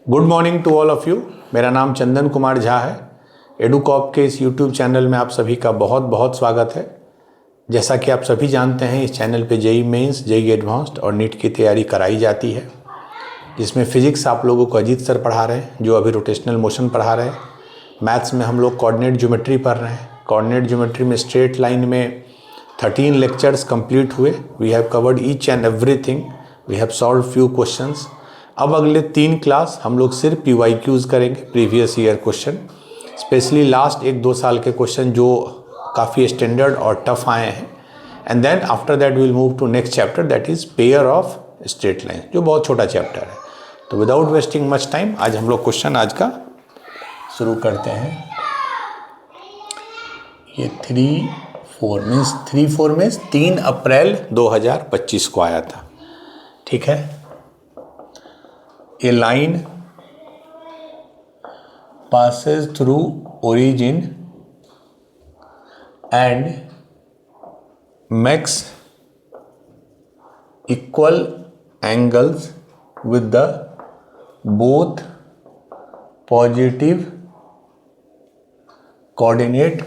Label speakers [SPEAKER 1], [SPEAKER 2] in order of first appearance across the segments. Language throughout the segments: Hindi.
[SPEAKER 1] Good morning to all of you. मेरा नाम चंदन कुमार झा है। एडुकॉप के इस यूट्यूब चैनल में आप सभी का बहुत बहुत स्वागत है। जैसा कि आप सभी जानते हैं, इस चैनल पे जेईई मेंस, जेईई एडवांस्ड और नीट की तैयारी कराई जाती है, जिसमें फ़िज़िक्स आप लोगों को अजीत सर पढ़ा रहे हैं, जो अभी रोटेशनल मोशन पढ़ा रहे हैं। मैथ्स में हम लोग कोऑर्डिनेट ज्योमेट्री पढ़ रहे हैं। कोऑर्डिनेट ज्योमेट्री में स्ट्रेट लाइन में 13 लेक्चर्स कंप्लीट हुए। We have covered each and everything. We have solve few questions. अब अगले 3 क्लास हम लोग सिर्फ PYQs करेंगे, previous year question, specially last 1-2 साल के क्वेश्चन जो काफ़ी स्टैंडर्ड और टफ आए हैं। And then after that we will move to next chapter, that is pair of straight line, जो बहुत छोटा चैप्टर है। तो विदाउट वेस्टिंग मच टाइम आज हम लोग क्वेश्चन आज का शुरू करते हैं। ये 3-4 में 3 अप्रैल 2025 को आया था। ठीक है। A line passes through origin and makes equal angles with the both positive coordinate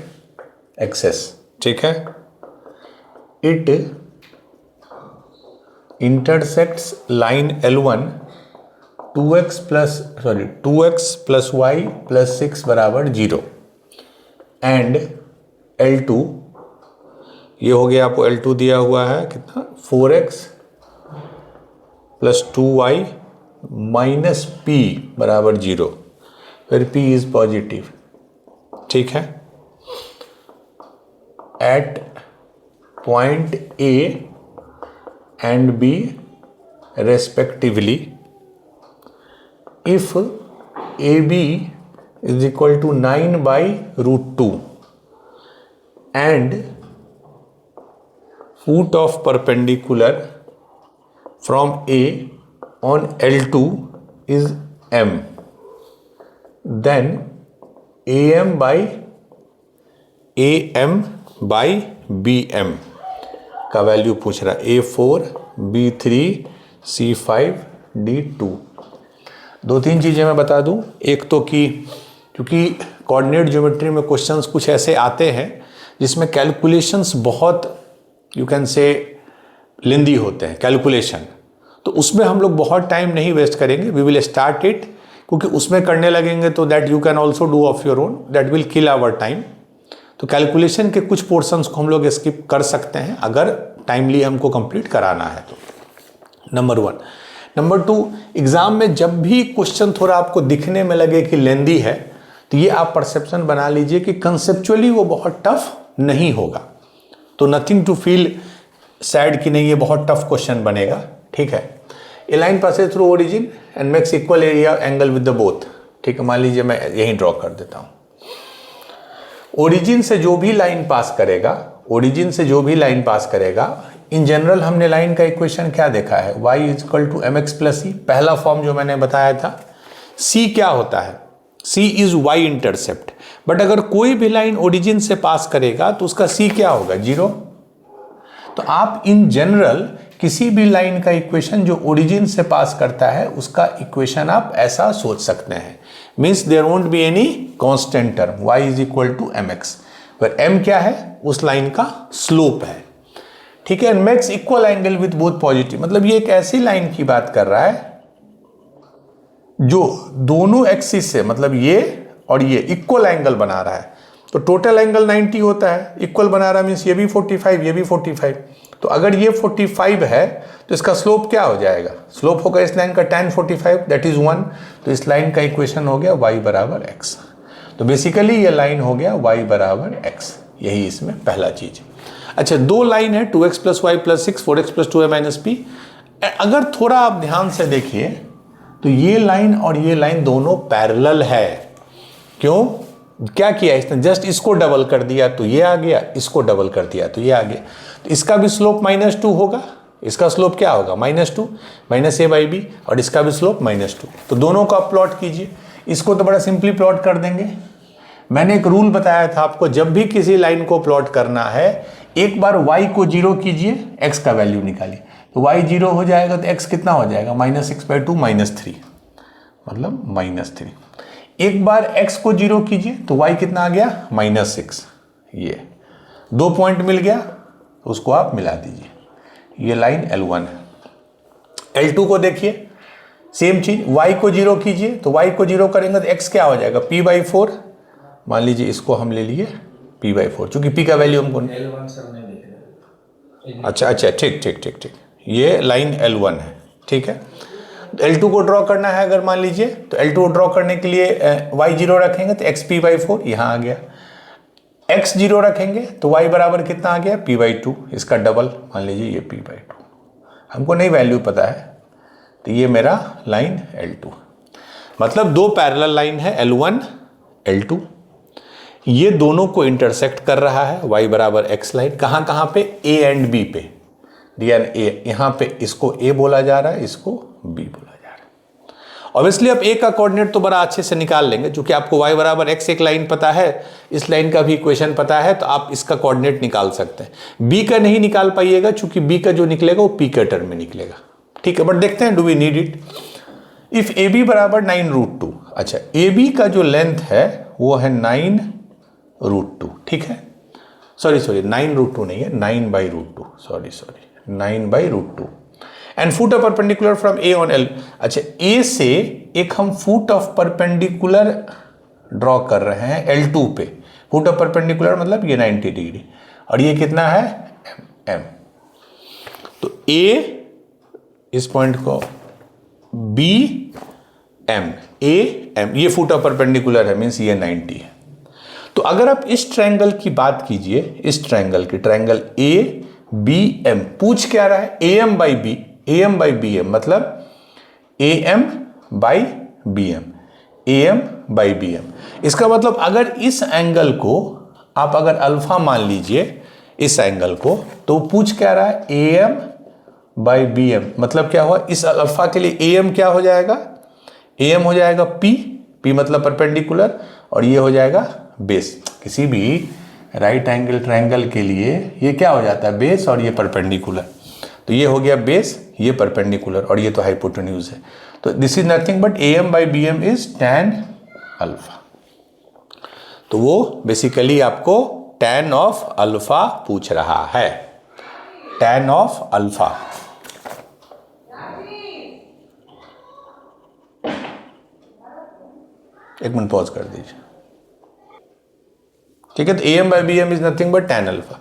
[SPEAKER 1] axes. ठीक है। It intersects line L1 2x plus y plus 6 बराबर 0 एंड L2, ये हो गया, आपको L2 दिया हुआ है कितना, 4x plus 2y minus p बराबर 0, फिर p इज पॉजिटिव। ठीक है। At point A and B respectively, if AB is equal to 9/√2 and foot of perpendicular from A on L2 is M, then AM by BM का वैल्यू पूछ रहा है। A4, B3, C5, D2। 2-3 चीज़ें मैं बता दूं। एक तो कि क्योंकि कोऑर्डिनेट ज्योमेट्री में क्वेश्चंस कुछ ऐसे आते हैं जिसमें कैलकुलेशंस बहुत, यू कैन से, लेंदी होते हैं कैलकुलेशन, तो उसमें हम लोग बहुत टाइम नहीं वेस्ट करेंगे। वी विल स्टार्ट इट, क्योंकि उसमें करने लगेंगे तो that you can also do of your own, that will kill our time. तो कैलकुलेशन के कुछ पोर्शंस को हम लोग स्किप कर सकते हैं अगर टाइमली हमको कंप्लीट कराना है तो। नंबर 1। नंबर 2, एग्जाम में जब भी क्वेश्चन थोड़ा आपको दिखने में लगे कि लेंदी है, तो ये आप परसेप्शन बना लीजिए कि कंसेप्चुअली वो बहुत टफ नहीं होगा। तो नथिंग टू फील सैड कि नहीं ये बहुत टफ क्वेश्चन बनेगा। ठीक है। A line passes through origin and makes equal area angle with the both. ठीक है। मान लीजिए मैं यहीं ड्रॉ कर देता हूँ। ओरिजिन से जो भी लाइन पास करेगा, इन जनरल हमने लाइन का इक्वेशन क्या देखा है, y is equal to mx plus c, पहला फॉर्म जो मैंने बताया था। c क्या होता है, c is y intercept. But अगर कोई भी लाइन ओरिजिन से पास करेगा तो उसका c क्या होगा, 0। तो आप इन जनरल किसी भी लाइन का इक्वेशन जो ओरिजिन से पास करता है उसका इक्वेशन आप ऐसा सोच सकते हैं, means there won't be any constant term, y is equal to mx, पर m क्या है, उस लाइन का स्लोप है। ठीक है। Makes equal angle with both positive, मतलब ये एक ऐसी लाइन की बात कर रहा है जो दोनों एक्सिस से, मतलब ये और ये इक्वल एंगल बना रहा है। तो टोटल एंगल 90 होता है, इक्वल बना रहा है मीन्स ये भी 45, ये भी 45। तो अगर ये 45 है तो इसका स्लोप क्या हो जाएगा, स्लोप होगा इस लाइन का tan 45, दैट इज 1। तो इस लाइन का इक्वेशन हो गया y बराबर x। तो बेसिकली ये लाइन हो गया y बराबर x, यही इसमें पहला चीज। अच्छा, 2 लाइन है, 2x plus y plus 6, 4x plus 2y minus p। अगर थोड़ा आप ध्यान से देखिए तो ये लाइन और ये लाइन दोनों पैरेलल है। क्यों, क्या किया इसने, जस्ट इसको डबल कर दिया तो ये आ गया, इसको डबल कर दिया तो ये आ गया। तो इसका भी स्लोप -2 होगा, इसका स्लोप क्या होगा, -2 माइनस a बाई बी, और इसका भी स्लोप -2। तो दोनों को आप प्लॉट कीजिए। इसको तो बड़ा सिंपली प्लॉट कर देंगे। मैंने एक रूल बताया था आपको, जब भी किसी लाइन को प्लॉट करना है एक बार y को 0 कीजिए, x का वैल्यू निकालिए, तो y 0 हो जाएगा तो x कितना हो जाएगा, -6/2 -3, मतलब -3। एक बार x को 0 कीजिए तो y कितना आ गया -6। ये 2 पॉइंट मिल गया तो उसको आप मिला दीजिए। ये लाइन L1 है। L2 को देखिए, सेम चीज, y को 0 कीजिए तो y को 0 करेंगे तो x क्या हो जाएगा p/4। मान लीजिए इसको हम ले लिए p/4, चूंकि p का वैल्यू हमको
[SPEAKER 2] L1 सर नहीं दिख रहा।
[SPEAKER 1] अच्छा, ठीक, ये लाइन L1 है, ठीक है। L2 को ड्रॉ करना है अगर मान लीजिए, तो L2 को ड्रॉ करने के लिए y 0 रखेंगे तो x p/4 यहाँ आ गया। x 0 रखेंगे तो y बराबर कितना आ गया p/2, इसका डबल मान लीजिए ये p/2। हमको नहीं वैल्यू पता है तो ये मेरा लाइन L2। मतलब दो पैरेलल लाइन है L1 L2, ये दोनों को इंटरसेक्ट कर रहा है y बराबर x लाइन। कहाँ पे, a एंड b पे दिया a, यहाँ पे इसको a बोला जा रहा है, इसको b बोला जा रहा है। ऑब्वियसली आप a का कोऑर्डिनेट तो बड़ा अच्छे से निकाल लेंगे, क्योंकि आपको y बराबर x एक लाइन पता है, इस लाइन का भी इक्वेशन पता है, तो आप इसका कोऑर्डिनेट निकाल सकते हैं। b का नहीं निकाल पाइएगा, चूंकि b का जो निकलेगा वो p के टर्म में निकलेगा, ठीक है। बट देखते हैं, do we need it. If AB बराबर 9√2, अच्छा AB का जो लेंथ है वो है 9√2, ठीक है। सॉरी 9√2 नहीं है, 9/√2, sorry 9/√2। And foot of perpendicular from A on L। अच्छा, A से एक हम फुट ऑफ परपेंडिकुलर ड्रॉ कर रहे हैं L2 पे। फुट ऑफ परपेंडिकुलर मतलब ये 90 डिग्री, और ये कितना है M। तो A इस पॉइंट को B M, A M, ये फुट ऑफ परपेंडिकुलर है, मीन्स ये 90 है। तो अगर आप इस ट्रायंगल की बात कीजिए, इस ट्रायंगल की, ट्रायंगल ABM, पूछ क्या रहा है AM/BM, मतलब AM/BM। इसका मतलब अगर इस एंगल को आप अगर अल्फा मान लीजिए, इस एंगल को, तो पूछ क्या रहा है AM/BM, मतलब क्या हुआ, इस अल्फा के लिए AM क्या हो जाएगा, AM हो जाएगा P मतलब परपेंडिकुलर, और ये हो जाएगा बेस। किसी भी राइट एंगल ट्रायंगल के लिए ये क्या हो जाता है, बेस, और ये परपेंडिकुलर। तो ये हो गया बेस, ये परपेंडिकुलर, और ये तो हाइपोटेन्यूज है। तो this is nothing but AM/BM is tan alpha. तो वो बेसिकली आपको tan ऑफ अल्फा पूछ रहा है, tan ऑफ अल्फा। एक मिनट पॉज कर दीजिए, ठीक है। तो AM/BM is nothing but tan alpha.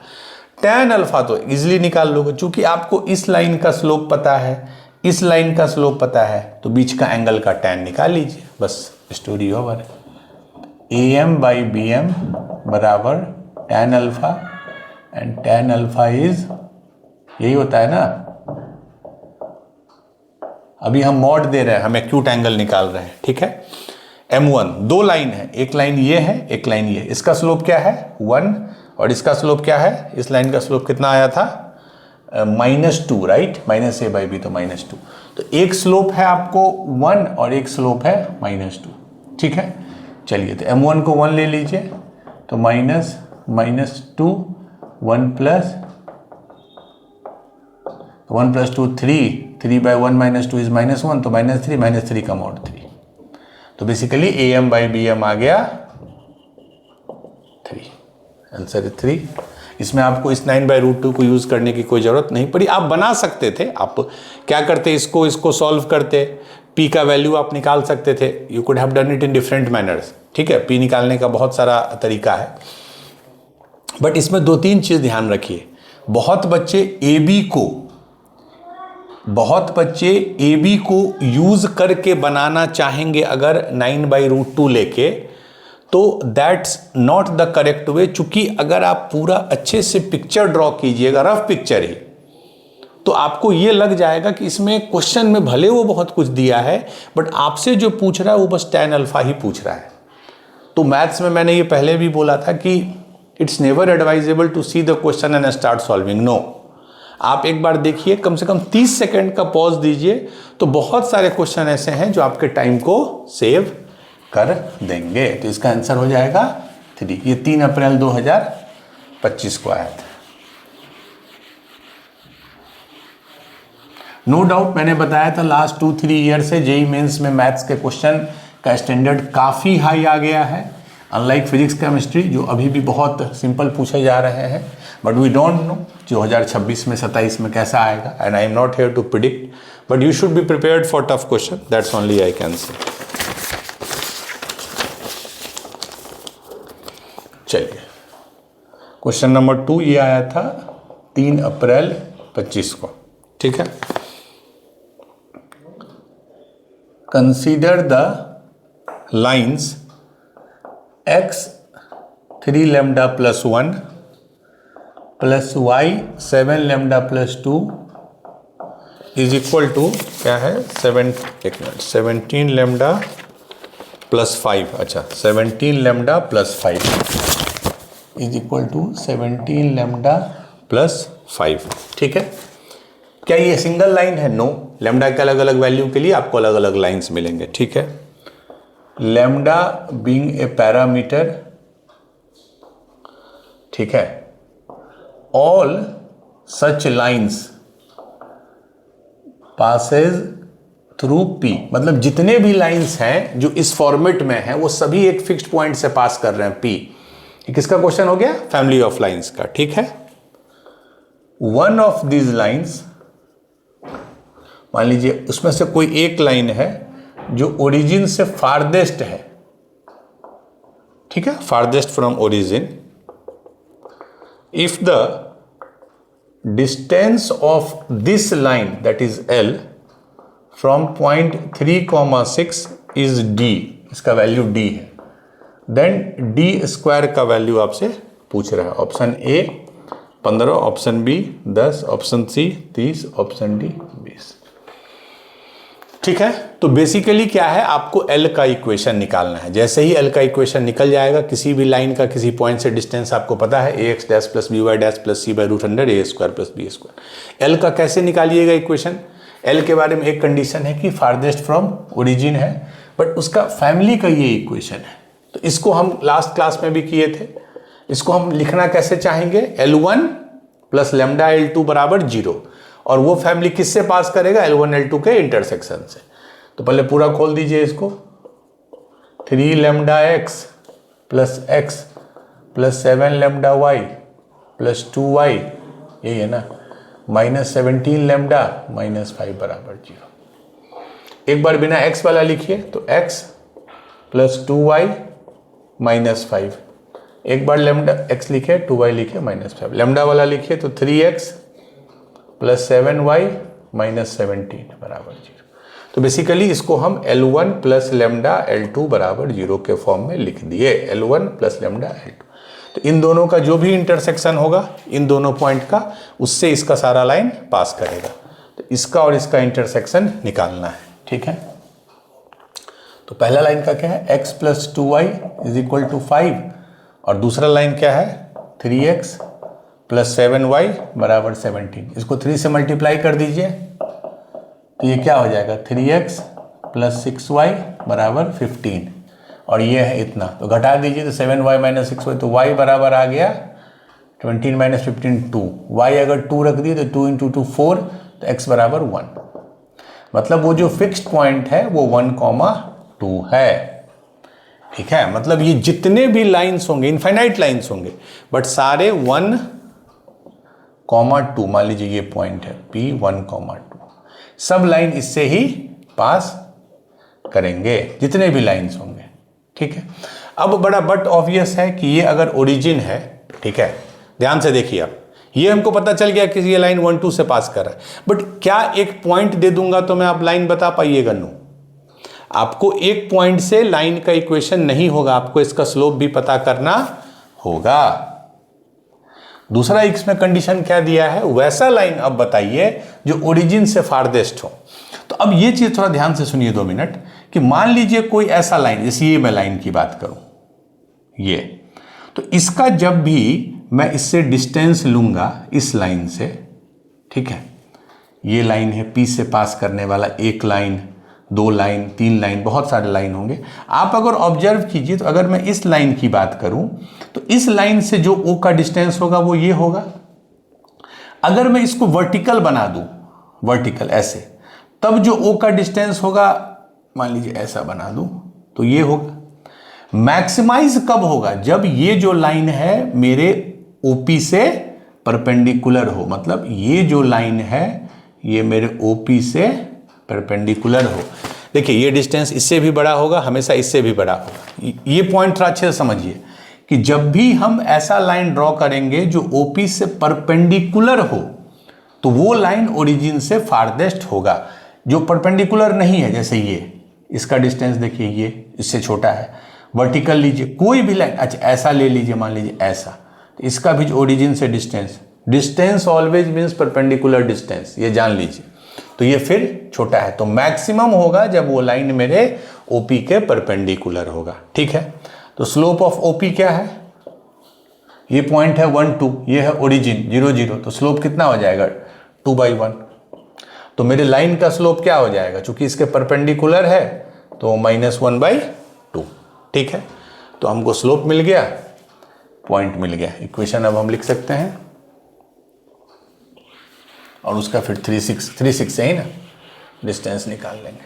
[SPEAKER 1] tan alpha तो इजिली निकाल लोगे, चूंकि आपको इस लाइन का स्लोप पता है, इस लाइन का स्लोप पता है, तो बीच का एंगल का tan निकाल लीजिए, बस स्टोरी ओवर है। AM/BM बराबर tan alpha, and tan alpha is, यही होता है ना। अभी हम मॉड दे रहे हैं, हम एक्यूट एंगल निकाल रहे हैं, ठीक है। M1, दो लाइन है, एक लाइन ये है, एक लाइन ये। इसका स्लोप क्या है 1, और इसका स्लोप क्या है, इस लाइन का स्लोप कितना आया था -2, राइट, -A/B तो -2। तो एक स्लोप है आपको 1 और एक स्लोप है -2, ठीक है। चलिए, तो M1 को 1 ले लीजिए, तो -2 1 प्लस 1 + 2 3/1 - 2 इज -1, तो -3 का मॉड 3। तो बेसिकली AM/BM आ गया 3, आंसर 3। इसमें आपको इस 9/√2 को यूज करने की कोई जरूरत नहीं पड़ी, आप बना सकते थे। आप क्या करते, इसको सॉल्व करते, P का वैल्यू आप निकाल सकते थे। You could have done it in different manners, ठीक है। P निकालने का बहुत सारा तरीका है, बट इसमें 2-3 चीज ध्यान रखिए। बहुत बच्चे ए बी को यूज करके बनाना चाहेंगे अगर 9/√2 लेके, तो that's not the correct way. चूंकि अगर आप पूरा अच्छे से पिक्चर ड्रॉ कीजिएगा, रफ पिक्चर ही, तो आपको ये लग जाएगा कि इसमें क्वेश्चन में भले वो बहुत कुछ दिया है, बट आपसे जो पूछ रहा है वो बस tan अल्फा ही पूछ रहा है। तो मैथ्स में मैंने ये पहले भी बोला था कि it's never advisable to see the question and start solving. No, आप एक बार देखिए, कम से कम 30 सेकंड का पॉज दीजिए, तो बहुत सारे क्वेश्चन ऐसे हैं जो आपके टाइम को सेव कर देंगे। तो इसका आंसर हो जाएगा 3। ये 3 अप्रैल 2025 को आया था। नो डाउट मैंने बताया था लास्ट 2-3 ईयर से जेईई मेंस में मैथ्स के क्वेश्चन का स्टैंडर्ड काफ़ी हाई आ गया है, अनलाइक फिजिक्स केमिस्ट्री जो अभी भी बहुत सिंपल पूछे जा रहे हैं, बट वी डोंट नो 2026 में 27 में कैसा आएगा, and I am not here to predict, but you should be prepared for tough question, that's only I can say. चलिए क्वेश्चन नंबर 2 ये आया था 3 अप्रैल 25 को, ठीक है। Consider the lines x 3 lambda plus 1 प्लस y 7 lambda plus 2 is equal to क्या है 17 लैम्डा प्लस 5, अच्छा 17 lambda plus 5 is equal to 17 lambda plus 5, ठीक है। क्या ये सिंगल लाइन है? नो, लैम्डा के अलग अलग वैल्यू के लिए आपको अलग अलग लाइन्स मिलेंगे, ठीक है। लैम्डा बीइंग ए पैरामीटर, ठीक है, all such lines Passage through P, मतलब जितने भी लाइन्स हैं जो इस फॉर्मेट में हैं वो सभी एक फिक्स्ड पॉइंट से पास कर रहे हैं पी। किसका क्वेश्चन हो गया? फैमिली ऑफ लाइन्स का, ठीक है। वन ऑफ दीज लाइन्स, मान लीजिए उसमें से कोई एक लाइन है जो ओरिजिन से फारदेस्ट है, ठीक है, farthest from origin. If the distance of this line that is L from point 3,6 is D, इसका वैल्यू डी है, देन डी स्क्वायर का वैल्यू आपसे पूछ रहा है। Option A 15, option B 10, option C 30, option D 20, ठीक है। तो बेसिकली क्या है, आपको एल का इक्वेशन निकालना है। जैसे ही एल का इक्वेशन निकल जाएगा, किसी भी लाइन का किसी पॉइंट से डिस्टेंस आपको पता है, a x dash plus B y dash plus C by root 100 a square plus B square. L का कैसे निकालिएगा इक्वेशन? एल के बारे में एक कंडीशन है कि फारदेस्ट फ्रॉम ओरिजिन है, बट उसका फैमिली का ये इक्वेशन है। तो इसको हम लास्ट क्लास में भी किए थे। इसको हम लिखना कैसे चाहेंगे? L1 प्लस लैम्डा L2 बराबर 0, और वो फैमिली किससे पास करेगा? L1 L2 के इंटरसेक्शन से। तो पहले पूरा खोल दीजिए इसको, 3 lambda x plus x plus 7 lambda y plus 2y, यही है ना, माइनस 17 लैम्डा माइनस 5 बराबर 0। एक बार बिना x वाला लिखिए तो x प्लस 2y माइनस 5, एक बार लैम्डा x लिखे 2y लिखे माइनस 5, लैम्डा वाला लिखिए तो 3x प्लस 7y माइनस 17 बराबर 0। तो बेसिकली इसको हम L1 प्लस लैम्डा L2 बराबर 0 के फॉर्म में लिख दिए, L1 प्लस लैम्डा L2। तो इन दोनों का जो भी इंटरसेक्शन होगा इन दोनों पॉइंट का, उससे इसका सारा लाइन पास करेगा। तो इसका और इसका इंटरसेक्शन निकालना है, ठीक है। तो पहला लाइन का क्या है? x plus 2y is equal to 5, और दूसरा लाइन क्या है? 3x प्लस 7y बराबर 17। इसको 3 से मल्टीप्लाई कर दीजिए तो ये क्या हो जाएगा? 3x प्लस 6y बराबर 15, और ये है इतना, तो घटा दीजिए तो 7y माइनस 6y, तो y बराबर आ गया 20 माइनस 15 2, y अगर 2 रख दिए तो 2 इंटू 2 4, तो x बराबर 1। मतलब वो जो फिक्स्ड पॉइंट है वो 1,2 है, ठीक है। मतलब ये जितने भी लाइंस होंगे, इनफाइनाइट लाइंस होंगे, बट सारे 1,2, मान लीजिए ये पॉइंट है P 1,2, सब लाइन इससे ही पास करेंगे, जितने भी लाइंस होंगे, ठीक है। अब बड़ा बट ऑब्वियस है कि ये अगर ओरिजिन है, ठीक है, ध्यान से देखिए आप, ये हमको पता चल गया कि ये लाइन 1 2 से पास कर रहा है, बट क्या एक पॉइंट दे दूंगा तो मैं आप लाइन बता पाइएगा? नो, आपको एक पॉइंट से लाइन का इक्वेशन नहीं होगा, आपको इसका स्लोप भी पता करना होगा। दूसरा इसमें कंडीशन क्या दिया है? वैसा लाइन अब बताइए जो ओरिजिन से फारदेस्ट हो। तो अब ये चीज थोड़ा ध्यान से सुनिए 2 मिनट, कि मान लीजिए कोई ऐसा लाइन, जैसे ये मैं लाइन की बात करूं, ये, तो इसका जब भी मैं इससे डिस्टेंस लूंगा इस लाइन से, ठीक है, ये लाइन है P से पास करने वाला, एक लाइन, 2 लाइन, 3 लाइन, बहुत सारे लाइन होंगे। आप अगर ऑब्जर्व कीजिए तो अगर मैं इस लाइन की बात करूं तो इस लाइन से जो O का डिस्टेंस होगा वो ये होगा। अगर मैं इसको वर्टिकल बना दूं, वर्टिकल ऐसे, तब जो O का डिस्टेंस होगा, मान लीजिए ऐसा बना दूं तो ये होगा। मैक्सिमाइज कब होगा? जब ये जो लाइन है मेरे OP से परपेंडिकुलर हो, मतलब ये जो लाइन है ये मेरे OP से परपेंडिकुलर हो। देखिए ये डिस्टेंस इससे भी बड़ा होगा, हमेशा इससे भी बड़ा होगा। ये पॉइंट थोड़ा अच्छे से समझिए कि जब भी हम ऐसा लाइन ड्रॉ करेंगे जो OP से परपेंडिकुलर हो, तो वो लाइन ओरिजिन से फारदेस्ट होगा। जो परपेंडिकुलर नहीं है, जैसे ये, इसका डिस्टेंस देखिए ये इससे छोटा है। वर्टिकल लीजिए, कोई भी लाइन, अच्छा ऐसा ले लीजिए, मान लीजिए ऐसा, तो इसका भी ओरिजिन से distance always means perpendicular distance, ये जान लीजिए। तो ये फिर छोटा है, तो मैक्सिमम होगा जब वो लाइन मेरे OP के परपेंडिकुलर होगा। ठीक है, तो स्लोप ऑफ OP क्या है? ये पॉइंट है 1 2, ये है ओरिजिन 0 0, तो स्लोप कितना हो जाएगा? 2/1। तो मेरे लाइन का स्लोप क्या हो जाएगा? चूंकि इसके परपेंडिकुलर है तो -1/2। ठीक है, तो हमको स्लोप मिल गया, पॉइंट मिल गया। इक्वेशन अब हम लिख सकते हैं, और उसका फिर 3 6 से ही ना डिस्टेंस निकाल लेंगे।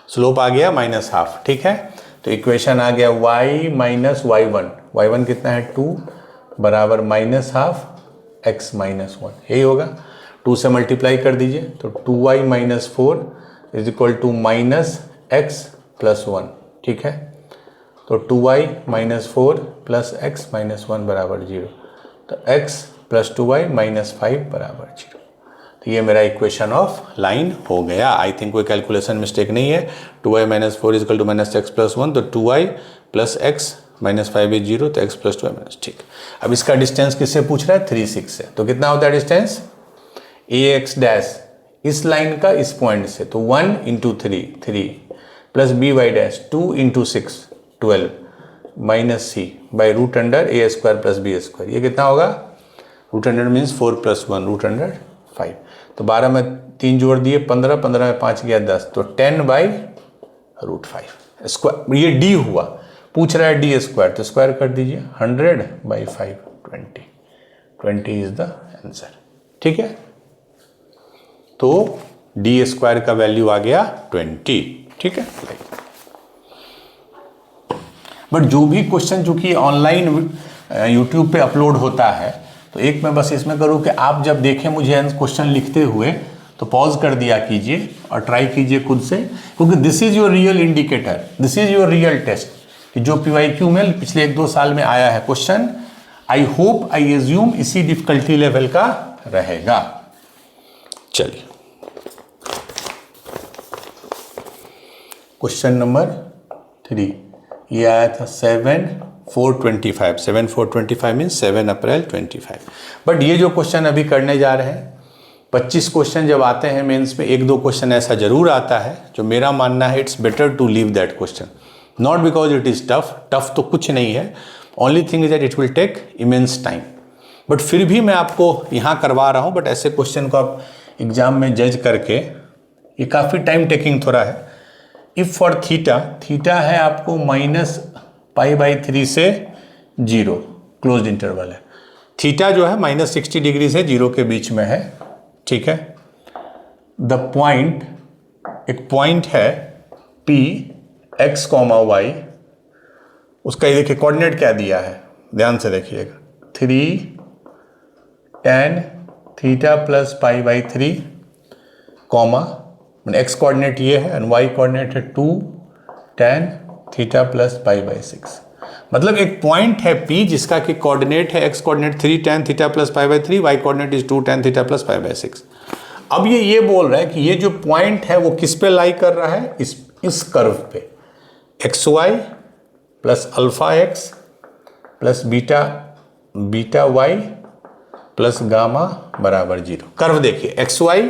[SPEAKER 1] स्लोप आ गया -1/2। ठीक है, तो इक्वेशन आ गया y माइनस y1 कितना है? 2 बराबर -1/2 x माइनस 1, यही होगा। 2 से मल्टीप्लाई कर दीजिए तो 2y minus 4 is equal to -x plus 1। ठीक है, तो 2y minus 4 plus x minus 1 बराबर 0, तो x प्लस 2y माइनस 5 बराबर 0। तो ये मेरा इक्वेशन ऑफ लाइन हो गया। आई थिंक कोई कैलकुलेशन मिस्टेक नहीं है। 2y minus 4 is equal to -x plus 1, तो 2y plus x minus 5 is 0, तो x प्लस 2y माइनस। ठीक, अब इसका डिस्टेंस किससे पूछ रहा है? 3 6 से। तो कितना होता है डिस्टेंस? ax डैश इस लाइन का इस पॉइंट से, तो 1 into 3 plus by dash 2 into 6 12 minus c by root under a square plus b square. ये कितना होगा? Root under means 4 plus 1 root under 5। तो 12 में 3 जोड़ दिए 15, 15 में 5 गया 10, तो 10/√5 स्क्वायर। ये d हुआ, पूछ रहा है d स्क्वायर, तो स्क्वायर कर दीजिए 100/5 20 इज द आंसर। ठीक है, तो d स्क्वायर का वैल्यू आ गया 20। ठीक है, बट जो भी क्वेश्चन जो कि ऑनलाइन यूट्यूब पे अपलोड होता है, तो एक मैं बस इसमें करूँ कि आप जब देखें मुझे क्वेश्चन लिखते हुए तो पॉज कर दिया कीजिए और ट्राई कीजिए खुद से, क्योंकि this is your real indicator, this is your real test कि जो PYQ में पिछले 1-2 साल में आया है question, I hope I assume इसी डिफिकल्टी लेवल का रहेगा। चलिए क्वेश्चन नंबर 3, ये आया था 7/4/25 मीन्स 7 अप्रैल 25। बट ये जो क्वेश्चन अभी करने जा रहे हैं, 25 क्वेश्चन जब आते हैं मेंस में, 1-2 क्वेश्चन ऐसा जरूर आता है जो मेरा मानना है it's better to leave that question, not because it is tough तो कुछ नहीं है, only thing is that it will take immense time. But फिर भी मैं आपको यहाँ करवा रहा हूँ, बट ऐसे क्वेश्चन को आप एग्जाम में जज करके, ये काफ़ी टाइम टेकिंग थोड़ा है। इफ फॉर थीटा है आपको -π/3 से 0, क्लोज्ड इंटरवल है। थीटा जो है -60 डिग्री से 0 के बीच में है। ठीक है, द पॉइंट, एक पॉइंट है P x, y, उसका ये देखिए कोऑर्डिनेट क्या दिया है, ध्यान से देखिएगा, 3 tan theta plus π/3 comma, x coordinate ये है एंड y कोऑर्डिनेट है 2 tan थीटा प्लस π/6। मतलब एक पॉइंट है P जिसका कि कोऑर्डिनेट है x coordinate 3 tan theta plus π/3, y coordinate is 2 tan theta plus π/6। अब ये बोल रहा है कि ये जो पॉइंट है वो किस पे लाई कर रहा है? इस कर्व पे, xy plus alpha x plus beta y plus gamma बराबर 0। कर्व देखिए, xy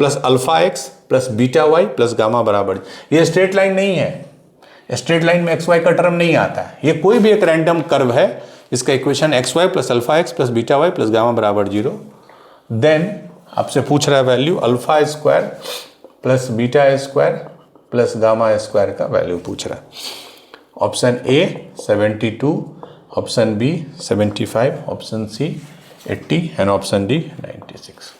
[SPEAKER 1] plus alpha x plus beta y plus gamma बराबर, ये स्ट्रेट लाइन नहीं है, स्ट्रेट लाइन में xy का टर्म नहीं आता है, ये कोई भी एक रैंडम कर्व है, इसका equation xy plus alpha x plus beta y plus gamma बराबर 0। देन आपसे पूछ रहा है value alpha square plus beta square plus gamma square का वैल्यू पूछ रहा है। Option A 72, option B 75, option C 80 and option D 96।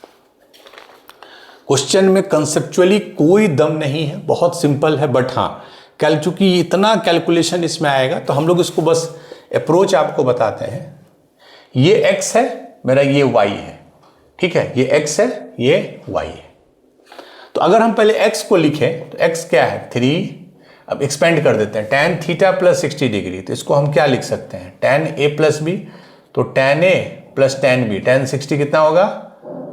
[SPEAKER 1] Question में कंसेप्चुअली कोई दम नहीं है, बहुत सिंपल है, बट हाँ चूंकि इतना कैलकुलेशन इसमें आएगा तो हम लोग इसको बस अप्रोच आपको बताते हैं। ये x है मेरा, ये y है, ठीक है, ये x है, ये y है। तो अगर हम पहले x को लिखें तो x क्या है 3, अब एक्सपेंड कर देते हैं tan थीटा प्लस 60 डिग्री, तो इसको हम क्या लिख सकते हैं tan a प्लस b, तो tan a plus tan b, tan 60 कितना होगा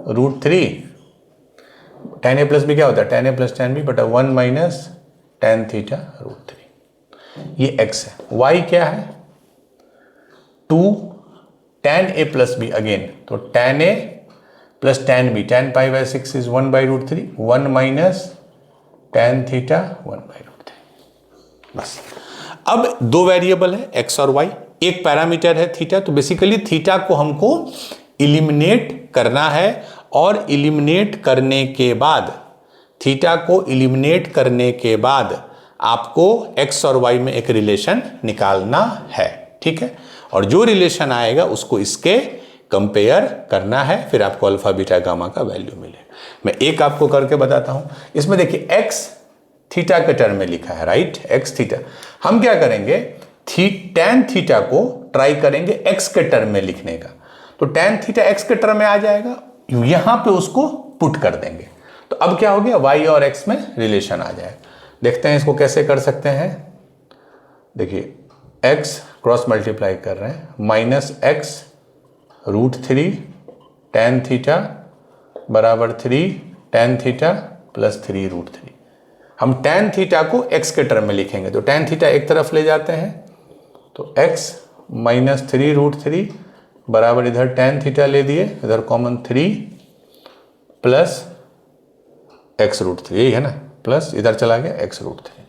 [SPEAKER 1] √3, tan a प्लस बी क्या होता है tan a plus tan b बटा 1 माइनस tan थीटा √3, ये x है। y क्या है 2 tan a plus B again, तो tan a plus tan b, tan pi by 6 is 1 by √3, 1 minus tan theta 1 by √3, बस। अब दो वेरिएबल है x और y, एक पैरामीटर है थीटा, तो बेसिकली थीटा को हमको इलिमिनेट करना है, और इलिमिनेट करने के बाद थीटा को इलिमिनेट करने के बाद आपको x और y में एक रिलेशन निकालना है, ठीक है, और जो रिलेशन आएगा उसको इसके कंपेयर करना है, फिर आपको अल्फा बीटा गामा का वैल्यू मिलेगा। मैं एक आपको करके बताता हूं। इसमें देखिए x थीटा के टर्म में लिखा है, राइट, x थीटा। हम क्या करेंगे tan थीटा को ट्राई करेंगे x के टर्म में लिखने का, तो tan थीटा x के टर्म में आ जाएगा, यहां पे उसको पुट कर देंगे, तो अब क्या हो गया y और x में रिलेशन आ जाएगा। देखते हैं इसको कैसे कर सकते हैं। देखिए x क्रॉस मल्टीप्लाई कर रहे हैं, माइनस x √3 tan थीटा बराबर 3 tan थीटा प्लस 3 √3। हम tan थीटा को x के टर्म में लिखेंगे, तो tan थीटा एक तरफ ले जाते हैं, तो x माइनस 3 √3 बराबर इधर tan थीटा ले दिए, इधर कॉमन 3 प्लस x √3, यही है ना, प्लस इधर चला गया x √3।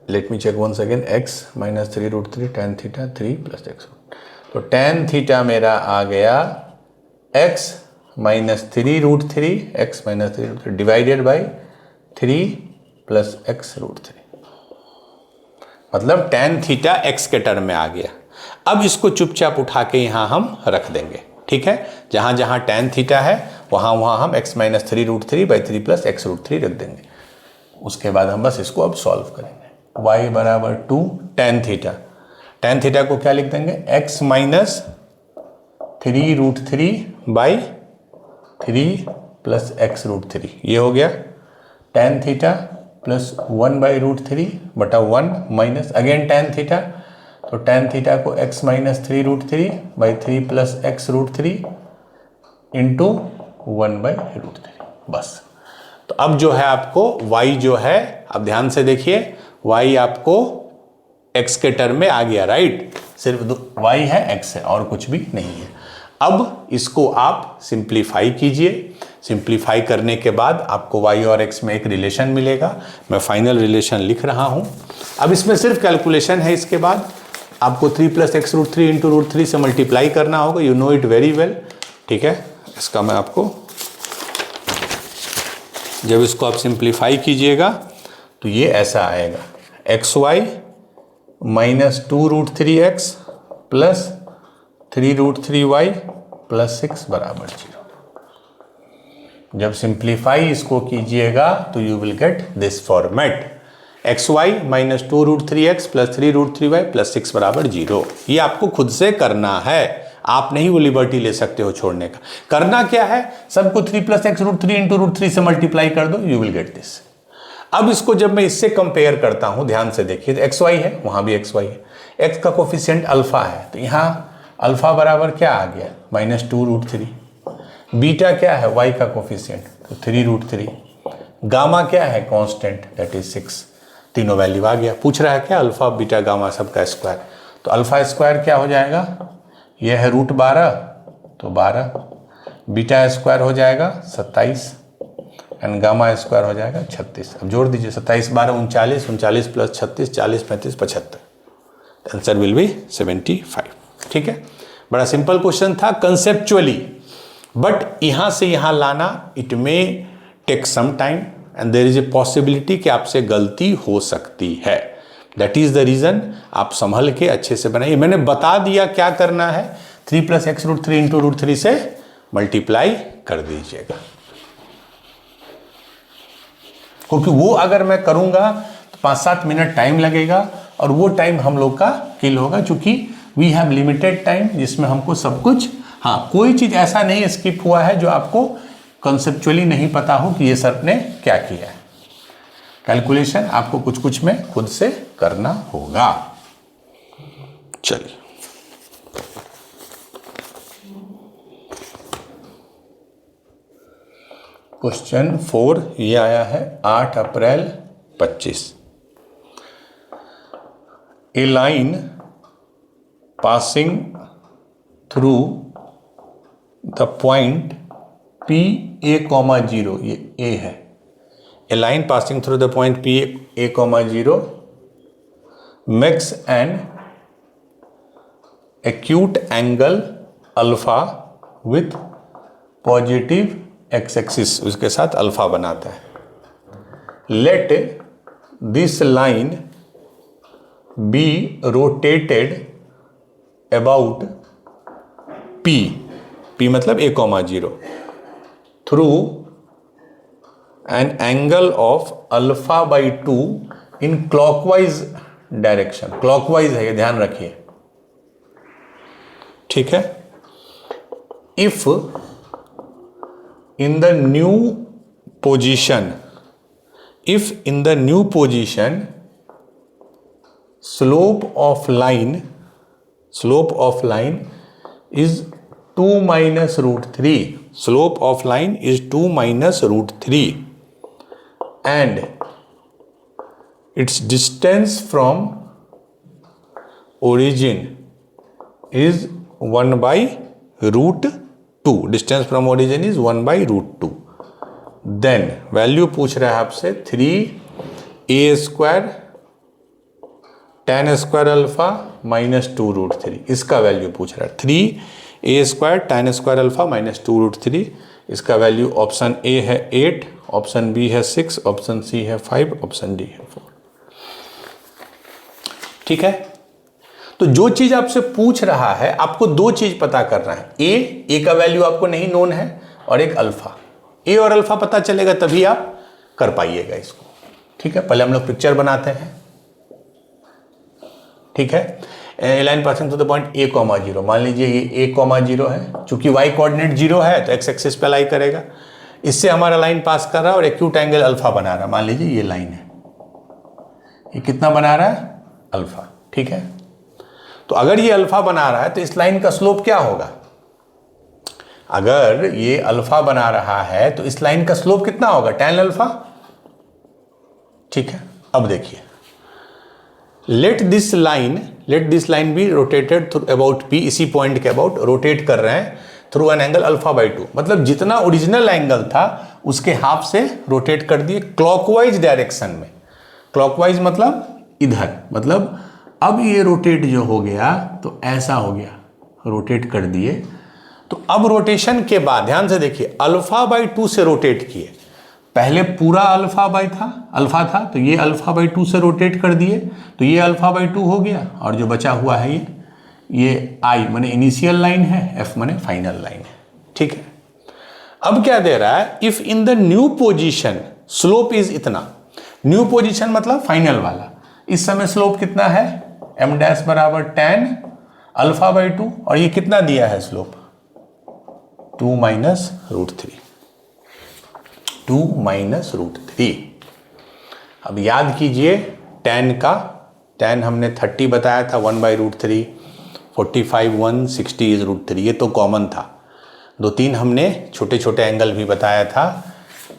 [SPEAKER 1] Let me check once again, x minus 3 √3 tan theta 3 plus x √3, तो tan थीटा मेरा आ गया x minus 3 √3, x minus 3 √3 divided by 3 plus x √3, मतलब tan थीटा x के टर्म में आ गया। अब इसको चुपचाप उठा के यहां हम रख देंगे, ठीक है, जहां जहां tan थीटा है वहां वहां हम x minus 3 √3 by 3 plus x √3 रख देंगे। उसके बाद हम बस इसको अब सॉल्व करेंगे। y बराबर 2 tan थीटा, tan थीटा को क्या लिख देंगे x minus 3 √3 by 3 plus x √3, ये हो गया tan थीटा प्लस 1 बाई √3 बटा 1 माइनस अगेन tan थीटा, तो tan थीटा को x minus 3 √3 by 3 plus x √3 into 1 by √3, बस। तो अब जो है आपको y जो है, अब ध्यान से देखिए, y आपको x के टर्म में आ गया, राइट, सिर्फ y है x है और कुछ भी नहीं है। अब इसको आप सिंप्लीफाई कीजिए, सिंप्लीफाई करने के बाद आपको y और x में एक रिलेशन मिलेगा। मैं फाइनल रिलेशन लिख रहा हूं। अब इसमें सिर्फ कैलकुलेशन है, इसके बाद आपको 3 प्लस x √3 इंटू √3 से मल्टीप्लाई करना होगा, you know it very well, ठीक है। इसका मैं आपको, जब इसको आप सिंप्लीफाई कीजिएगा तो ये ऐसा आएगा, xy minus 2 √3x plus 3 √3y plus 6 बराबर 0। जब सिंप्लीफाई इसको कीजिएगा तो you will get this format, xy minus 2 √3x plus 3 √3y plus 6 बराबर 0। ये आपको खुद से करना है, आप नहीं वो लिबर्टी ले सकते हो छोड़ने का। करना क्या है, सबको 3 प्लस x √3 इंटू √3 से मल्टीप्लाई कर दो, यू विल गेट दिस। अब इसको जब मैं इससे कंपेयर करता हूं, ध्यान से देखिए, तो xy है, वहां भी xy है, x का कोफिशिएंट अल्फा है, तो यहां अल्फा बराबर क्या आ गया माइनस 2 √3, बीटा क्या है y का कोफिशिएंट, तो 3 √3, गामा क्या है कांस्टेंट, दैट इज 6, तीनों वैल्यू आ गया। पूछ रहा है क्या अल्फा बीटा गामा सबका स्क्वायर, तो अल्फा स्क्वायर क्या हो जाएगा, यह है √12, तो 12, बीटा स्क्वायर हो जाएगा 27 एंड गामा स्क्वायर हो जाएगा 36। अब जोड़ दीजिए, 27 12 39, 39 प्लस 36 40 35 75, आंसर विल बी 75, ठीक है। बड़ा सिंपल क्वेश्चन था कंसेप्चुअली, बट यहां से यहां लाना it may take some time and there is a possibility कि आपसे गलती हो सकती है। दैट इज द रीजन आप संभल के अच्छे से बनाइए। मैंने बता दिया क्या करना है, 3 प्लस x √3 इंटू √3 से मल्टीप्लाई कर दीजिएगा, क्योंकि वो अगर मैं करूंगा तो 5-7 मिनट टाइम लगेगा और वो टाइम हम लोग का किल होगा, क्योंकि वी हैव लिमिटेड टाइम जिसमें हमको सब कुछ, हाँ कोई चीज़ ऐसा नहीं स्किप हुआ है जो आपको कॉन्सेप्चुअली नहीं पता हो कि ये सर ने क्या किया है। कैलकुलेशन आपको कुछ कुछ में खुद से करना होगा। चलिए, क्वेश्चन 4 ये आया है 8 अप्रैल 25। A line passing through the point p a comma 0, ये ए है। A line passing through the point p a comma 0 makes an acute angle alpha with positive x axis, उसके साथ अल्फा बनाता है। Let this line be rotated about p, p मतलब a comma 0, through an angle of alpha by 2 in clockwise direction. Clockwise है ये, ध्यान रखिए, ठीक है। If in the new position, if in the new position slope of line is 2 minus root 3, slope of line is 2 minus root 3 and its distance from origin is 1 by root 2, distance from origin is 1 by root 2, then value पूछ रहा है आपसे 3a square tan square alpha minus 2 root 3, इसका वैल्यू पूछ रहा है। 3a square tan square alpha minus 2 root 3, इसका वैल्यू ऑप्शन ए है 8, ऑप्शन बी है 6, ऑप्शन सी है 5, ऑप्शन डी है 4। ठीक है, तो जो चीज आपसे पूछ रहा है आपको दो चीज पता करना है। ए का वैल्यू आपको नहीं नोन है और एक अल्फा। ए और अल्फा पता चलेगा तभी आप कर पाइएगा इसको। ठीक है, पहले हम लोग पिक्चर बनाते हैं। ठीक है, a line passing to the point a comma 0, मान लीजिए ये ए कॉमा 0 है, चूंकि वाई कोऑर्डिनेट 0 है तो एक्स एक्सिस पे लाई करेगा। इससे हमारा लाइन पास कर रहा है और एक्यूट एंगल अल्फा बना रहा है। मान लीजिए ये लाइन है, ये कितना बना रहा है? अल्फा। ठीक है, तो अगर ये अल्फा बना रहा है तो इस लाइन का स्लोप क्या होगा? अगर ये अल्फा बना रहा है तो इस लाइन का स्लोप कितना होगा? tan alpha. ठीक है, अब देखिए, let this line be rotated through about P, इसी पॉइंट के अबाउट रोटेट कर रहे हैं through an angle alpha by 2, मतलब जितना ओरिजिनल एंगल था उसके हाफ से रोटेट कर दिए क्लॉकवाइज डायरेक्शन में। क्लॉकवाइज मतलब इधर, मतलब अब ये रोटेट जो हो गया तो ऐसा हो गया, रोटेट कर दिए। तो अब रोटेशन के बाद ध्यान से देखिए, अल्फा बाई 2 से रोटेट किए। पहले पूरा अल्फा था तो ये अल्फा बाई 2 से रोटेट कर दिए, तो ये अल्फा बाई 2 हो गया और जो बचा हुआ है ये आई माने इनिशियल लाइन है, एफ माने फाइनल लाइन है। ठीक है, अब क्या दे रहा है? If in the new position slope is इतना, न्यू पोजीशन मतलब फाइनल वाला, इस समय स्लोप कितना है? एम डैश बराबर tan अल्फा बाई 2, और ये कितना दिया है slope? 2 minus root 3, 2 minus root 3। अब याद कीजिए tan हमने 30 बताया था, 1 बाई रूट 3, 45 1 60 इज रूट 3, ये तो कॉमन था। 2-3 हमने छोटे छोटे एंगल भी बताया था।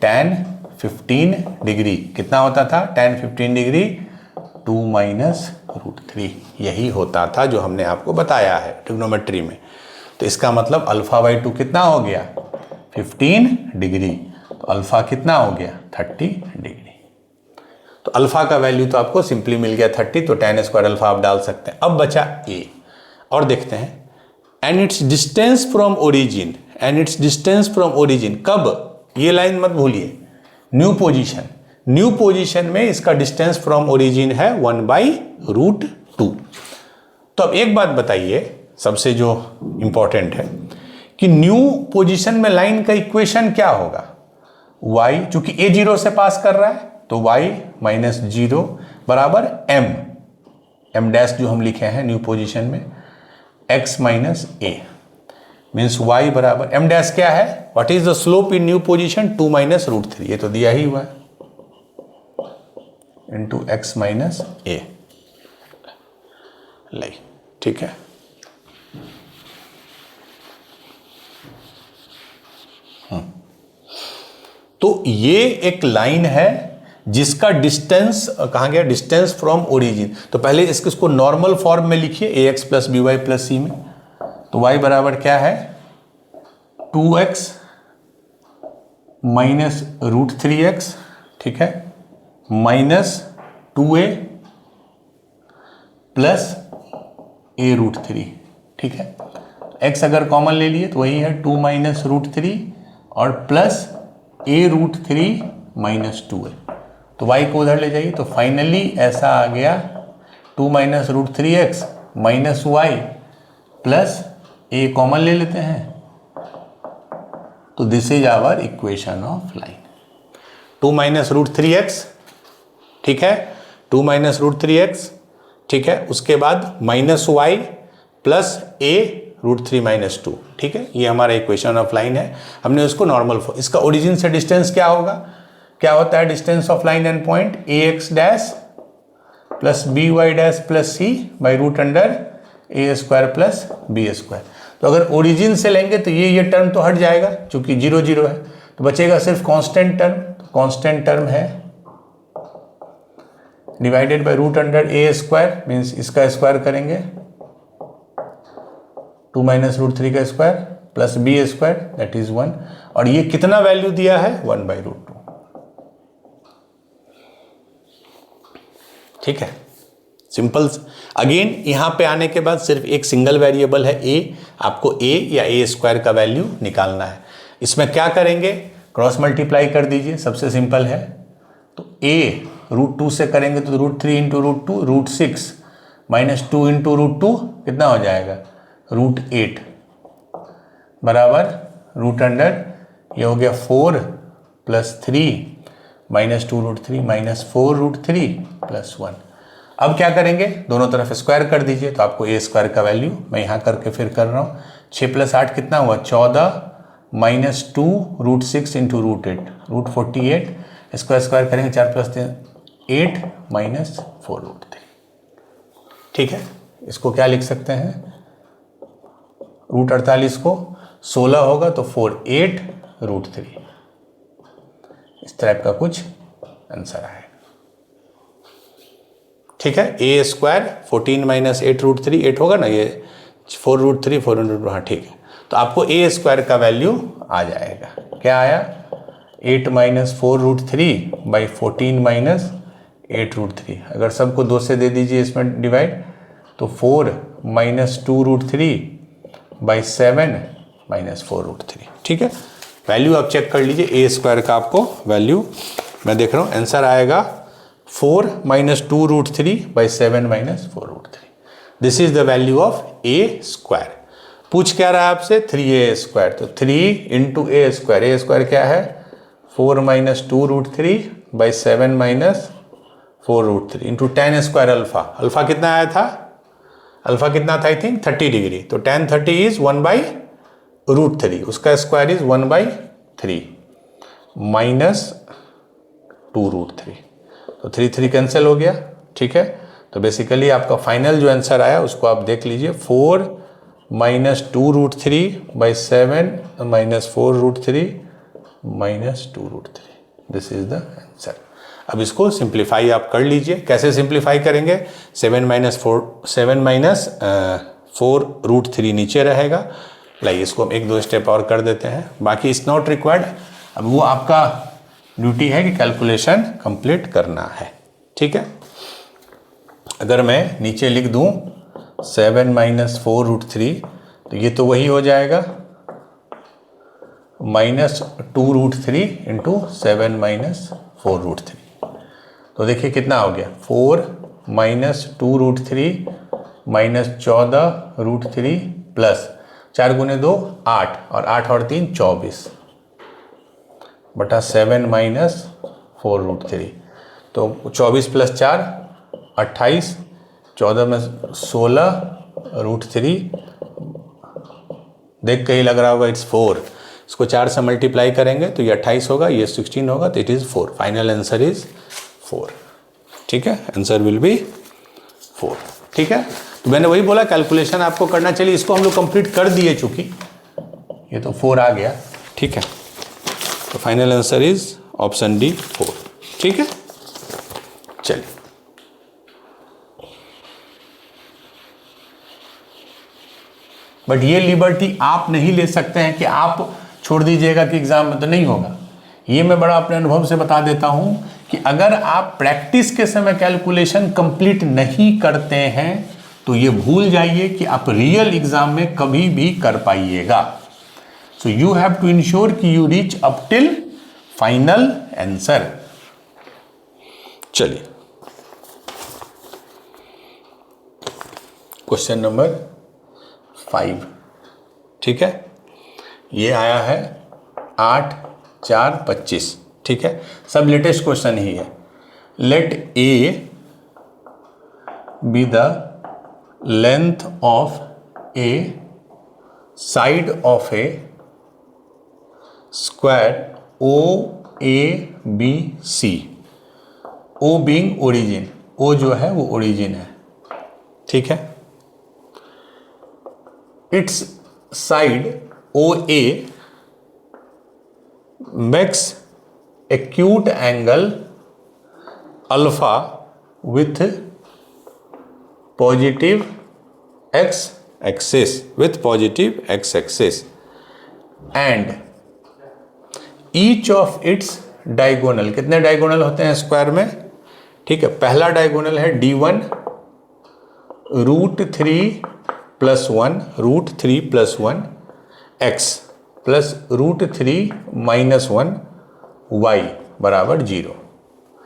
[SPEAKER 1] tan 15 डिग्री कितना होता था? tan 15 डिग्री 2 माइनस रूट 3, यही होता था जो हमने आपको बताया है ट्रिग्नोमेट्री में। तो इसका मतलब अल्फा बाई 2 कितना हो गया? 15 डिग्री, तो अल्फा कितना हो गया? 30 डिग्री। तो अल्फा का वैल्यू तो आपको सिंपली मिल गया 30, तो tan स्क्वायर अल्फा आप डाल सकते हैं। अब बचा ए, और देखते हैं and it's distance from origin, कब? ये लाइन मत भूलिए, न्यू पोजीशन में इसका डिस्टेंस फ्रॉम ओरिजिन है 1 बाई रूट 2। तो अब एक बात बताइए, सबसे जो इंपॉर्टेंट है कि न्यू पोजीशन में लाइन का इक्वेशन क्या होगा। y चूंकि a 0 से पास कर रहा है तो y माइनस 0 बराबर m डैश जो हम लिखे हैं न्यू पोजीशन में x minus a means y बराबर m डैश क्या है, what is the slope in new position 2 minus root 3, ये तो दिया ही हुआ है, इंटू x माइनस a। लाई, ठीक है। तो ये एक लाइन है जिसका डिस्टेंस कहाँ गया, डिस्टेंस फ्रॉम ओरिजिन। तो पहले इसको नॉर्मल फॉर्म में लिखिए ax plus B y plus c में। तो y बराबर क्या है 2x माइनस रूट 3x, ठीक है, minus 2a plus a root 3, ठीक है। x अगर कॉमन ले लिए तो वही है 2 माइनस रूट 3 और plus a root 3 minus 2a। तो y को उधर ले जाइए तो फाइनली ऐसा आ गया 2 minus root 3x minus y plus a common ले लेते हैं, तो this is our equation of line. 2 minus root 3x, ठीक है, 2 माइनस रूट 3x, ठीक है, उसके बाद minus y plus a root 3 minus 2, ठीक है, ये हमारा इक्वेशन ऑफ लाइन है। हमने उसको नॉर्मल, इसका ओरिजिन से डिस्टेंस क्या होगा, क्या होता है distance of line and point ax dash plus B y dash plus C by root under A square plus B square. तो अगर ओरिजिन से लेंगे तो ये टर्म तो हट जाएगा क्योंकि 0 0 है, तो बचेगा सिर्फ कांस्टेंट टर्म। कांस्टेंट टर्म है divided by root under A square, means इसका स्क्वायर करेंगे 2 माइनस रूट 3 का square plus B square that is 1, और ये कितना वैल्यू दिया है 1 बाई रूट 2, ठीक है, सिंपल। अगेन यहां पे आने के बाद सिर्फ एक सिंगल वेरिएबल है a, आपको a या a स्क्वायर का वैल्यू निकालना है। इसमें क्या करेंगे, क्रॉस मल्टीप्लाई कर दीजिए, सबसे सिंपल है। तो a रूट 2 से करेंगे तो root 3 into root 2 root 6 minus 2 into root 2 कितना हो जाएगा रूट 8 बराबर रूट अंडर ये हो गया 4 plus 3 minus 2 root 3 minus 4 root 3 plus 1। अब क्या करेंगे, दोनों तरफ स्क्वायर कर दीजिए तो आपको ए स्क्वायर का वैल्यू मैं यहाँ करके फिर कर रहा हूँ। 6 प्लस 8 कितना हुआ 14 minus 2 root 6 into root 8 root 48, इसको स्क्वायर करेंगे 4 प्लस 3 8 माइनस 4 रूट 3, ठीक है। इसको क्या लिख सकते हैं, रूट 48 को 16 होगा तो 4 8 रूट 3, इस टाइप का कुछ आंसर आएगा, ठीक है। ए स्क्वायर 14 माइनस 8 रूट 3 8 होगा ना, ये 4 रूट 3 4 रूट, हाँ ठीक है। तो आपको ए स्क्वायर का वैल्यू आ जाएगा, क्या आया 8 minus 4 root 3 by 14 minus 8 root 3। अगर सबको 2 से दे दीजिए इसमें डिवाइड, तो 4 minus 2 root 3 by 7 minus 4 root 3, ठीक है। वैल्यू आप चेक कर लीजिए, ए स्क्वायर का आपको वैल्यू मैं देख रहा हूँ, आंसर आएगा 4 minus 2 root 3 by 7 minus 4 root 3। This is the value of A square. पूछ क्या रहा है आपसे 3a स्क्वायर, तो 3 इंटू ए स्क्वायर क्या है 4 minus 2 root 3 by 7 minus 4 root 3 into tan square alpha. Alpha कितना आया था, अल्फा कितना था आई थिंक 30 डिग्री, तो tan 30 इज 1 बाई रूट 3, उसका square is 1 by 3 minus 2 root 3, तो 3 3 कैंसिल हो गया, ठीक है। तो बेसिकली आपका फाइनल जो आंसर आया उसको आप देख लीजिए 4 minus 2 root 3 by 7 minus 4 root 3 minus 2 root 3, this is the answer. अब इसको सिंप्लीफाई आप कर लीजिए, कैसे सिंप्लीफाई करेंगे 7 माइनस 4 रूट 3 नीचे रहेगा। लाइए इसको हम 1-2 स्टेप और कर देते हैं, बाकी इज नॉट रिक्वायर्ड। अब वो आपका ड्यूटी है कि कैलकुलेशन कंप्लीट करना है, ठीक है। अगर मैं नीचे लिख दूं 7 माइनस 4 रूट 3, तो ये तो वही हो जाएगा minus 2 root 3 into 7 minus 4 root 3। तो देखिए कितना हो गया 4 minus 2 root 3 minus 14 root 3 plus 4 गुने 2 8 और 8 और 3 24 बटा 7 माइनस 4√3। तो 24 प्लस 4 28, 14 में 16√3, देख के ही लग रहा होगा इट्स 4। इसको 4 से मल्टीप्लाई करेंगे तो ये 28 होगा, ये 16 होगा, तो it is 4। Final answer is 4। ठीक है, आंसर विल बी 4। ठीक है, तो मैंने वही बोला कैलकुलेशन आपको करना चाहिए। इसको हम लोग कंप्लीट कर दिए, चूंकि ये तो 4 आ गया। ठीक है, तो final answer is option D 4। ठीक है, चलिए बट ये लिबर्टी आप नहीं ले सकते हैं कि आप छोड़ दीजिएगा कि एग्जाम में तो नहीं होगा। ये मैं बड़ा अपने अनुभव से बता देता हूं कि अगर आप प्रैक्टिस के समय कैलकुलेशन कंप्लीट नहीं करते हैं तो ये भूल जाइए कि आप रियल एग्जाम में कभी भी कर पाइएगा। So you have to ensure कि you reach up till final answer. चलिए क्वेश्चन नंबर 5। ठीक है, ये आया है 8 4 25। ठीक है, सब लेटेस्ट क्वेश्चन ही है। Let a be the length of a side of A square o a b c, o being origin, o जो है वो ओरिजिन है। ठीक है, it's side o a makes acute angle alpha with positive x axis and each of its diagonal, कितने डायगोनल होते हैं स्क्वायर में? ठीक है, पहला डायगोनल है d1 √3 + 1 √3 + 1 x प्लस √3 - 1 y बराबर 0।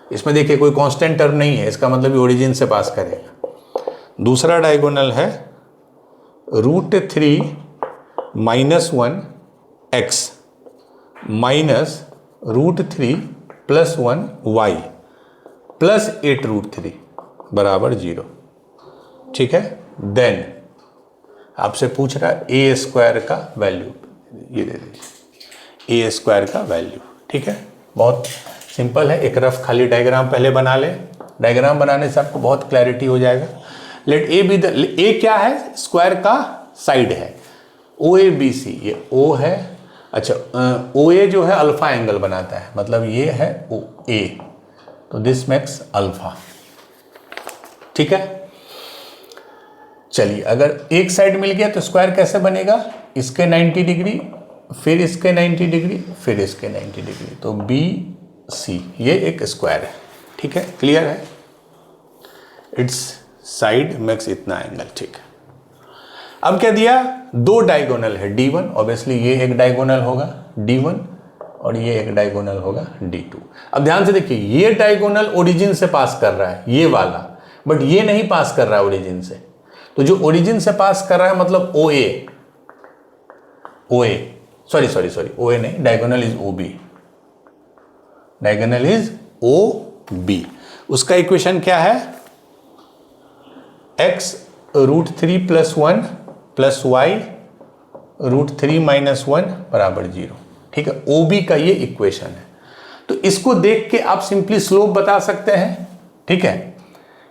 [SPEAKER 1] इसमें देखिए कोई कांस्टेंट टर्म नहीं है, इसका मतलब ओरिजिन से पास करेगा। दूसरा डायगोनल है √3 - 1 x माइनस √3 + 1 y प्लस 8√3 बराबर 0। ठीक है, देन आपसे पूछ रहा है ए स्क्वायर का वैल्यू, ये दे दीजिए ए स्क्वायर का वैल्यू। ठीक है, बहुत सिंपल है। एक रफ खाली डायग्राम पहले बना ले, डायग्राम बनाने से आपको बहुत क्लैरिटी हो जाएगा। लेट ए बी द, ए क्या है? स्क्वायर का साइड है, ओ ए बी सी, ये ओ है। अच्छा, ओ ए जो है अल्फा एंगल बनाता है, मतलब ये है ओ ए, तो दिस मेक्स अल्फा। ठीक है, चलिए अगर एक साइड मिल गया तो स्क्वायर कैसे बनेगा? इसके 90 डिग्री, फिर इसके 90 डिग्री, फिर इसके 90 डिग्री, तो बी सी ये एक स्क्वायर है। ठीक है, क्लियर है? इट्स साइड मेक्स इतना एंगल। ठीक है, अब क्या दिया? दो डायगोनल है d1, ऑब्वियसली ये एक डायगोनल होगा d1 और ये एक डायगोनल होगा d2। अब ध्यान से देखिए, ये डायगोनल ओरिजिन से पास कर रहा है, ये वाला, बट ये नहीं पास कर रहा है ओरिजिन से। तो जो ओरिजिन से पास कर रहा है मतलब ओ ए सॉरी ओ ए नहीं, diagonal is O B, diagonal is O B. उसका इक्वेशन क्या है? x √3 + 1 प्लस y √3 - 1 बराबर 0। ठीक है, ओ बी का ये इक्वेशन है। तो इसको देख के आप सिंपली स्लोप बता सकते हैं। ठीक है,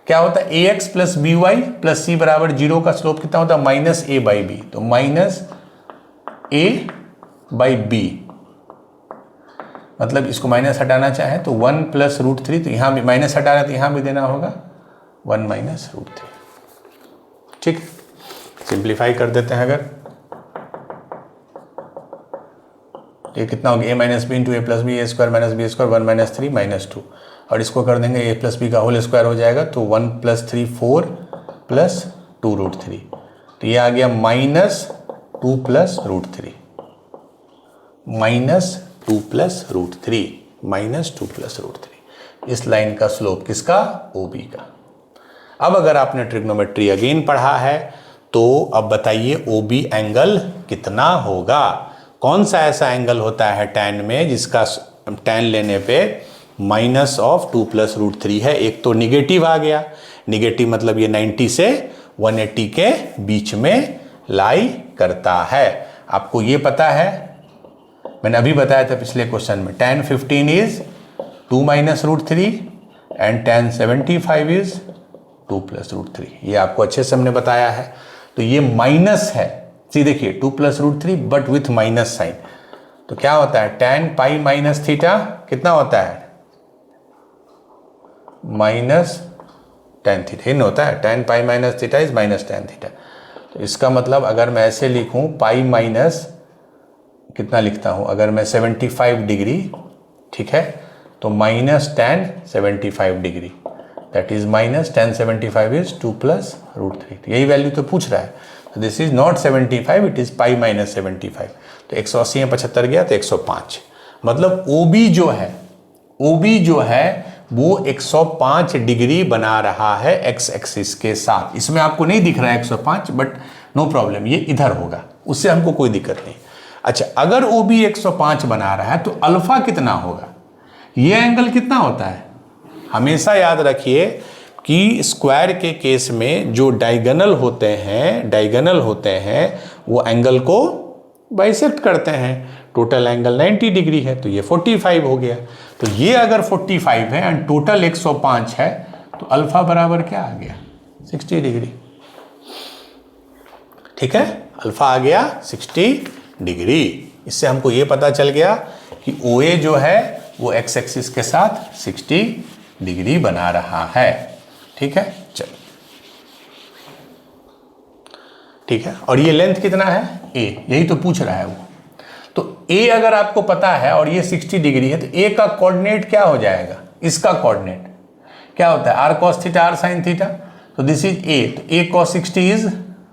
[SPEAKER 1] क्या होता है? ax + by + c बराबर 0 का स्लोप कितना होता है? -a/b, तो -a/b, मतलब इसको माइनस हटाना चाहे तो 1 + √3, तो यहाँ भी माइनस हटा रहे तो यहाँ भी देना होगा 1 - √3। ठीक, सिंप्लीफाई कर देते हैं। अगर ये कितना हो गया? a - b × a + b, a² - b² 1 - 3 - 2, और इसको कर देंगे a + b का होल स्क्वायर हो जाएगा, तो 1 + 3 4 + 2√3, तो ये आ गया -2 + √3, -2 + √3। इस लाइन का स्लोप किसका? OB का। अब अगर आपने ट्रिग्नोमेट्री अगेन पढ़ा है तो अब बताइए ओ बी एंगल कितना होगा। कौन सा ऐसा एंगल होता है टैन में जिसका टैन लेने पे माइनस ऑफ 2 + √3 है। एक तो निगेटिव आ गया, निगेटिव मतलब ये 90 से 180 के बीच में लाई करता है। आपको ये पता है, मैंने अभी बताया था पिछले क्वेश्चन में, tan 15 is 2 - √3 and tan 75 is 2 + √3। ये आपको अच्छे से हमने बताया है। तो ये माइनस है, सी देखिए 2 + √3 बट विथ माइनस साइन। तो क्या होता है tan पाई माइनस थीटा कितना होता है, माइनस tan थीटा। इन होता है tan pi minus theta is minus tan theta. तो इसका मतलब अगर मैं ऐसे लिखूं पाई माइनस कितना लिखता हूं, अगर मैं 75 डिग्री, ठीक है, तो minus tan 75 degree, that is minus tan 75 is 2 + √3। यही वैल्यू तो पूछ रहा है। तो this is not 75, it is pi minus 75। तो 180 में 75 गया तो 105। मतलब OB जो है वो 105 डिग्री बना रहा है एक्स एक्सिस के साथ। इसमें आपको नहीं दिख रहा है 105, बट नो प्रॉब्लम, ये इधर होगा, उससे हमको कोई दिक्कत नहीं। अच्छा, अगर OB 105 बना रहा है तो अल्फा कितना होगा, ये एंगल कितना होता है। हमेशा याद रखिए कि स्क्वायर के केस में जो डायगोनल होते हैं वो एंगल को बाइसेक्ट करते हैं। टोटल एंगल 90 डिग्री है तो ये 45 हो गया। तो ये अगर 45 है एंड टोटल 105 है तो अल्फा बराबर क्या आ गया, 60 डिग्री। ठीक है, अल्फा आ गया 60 डिग्री। इससे हमको ये पता चल गया कि OA जो है वो एक्स एक्सिस के साथ 60 डिग्री बना रहा है। ठीक है, चलो ठीक है। और ये लेंथ कितना है A, यही तो पूछ रहा है वो। तो A अगर आपको पता है और ये 60 डिग्री है तो A का कोऑर्डिनेट क्या हो जाएगा, इसका कोऑर्डिनेट क्या होता है, r cos theta r sin theta. तो दिस इज A, तो A cos 60 इज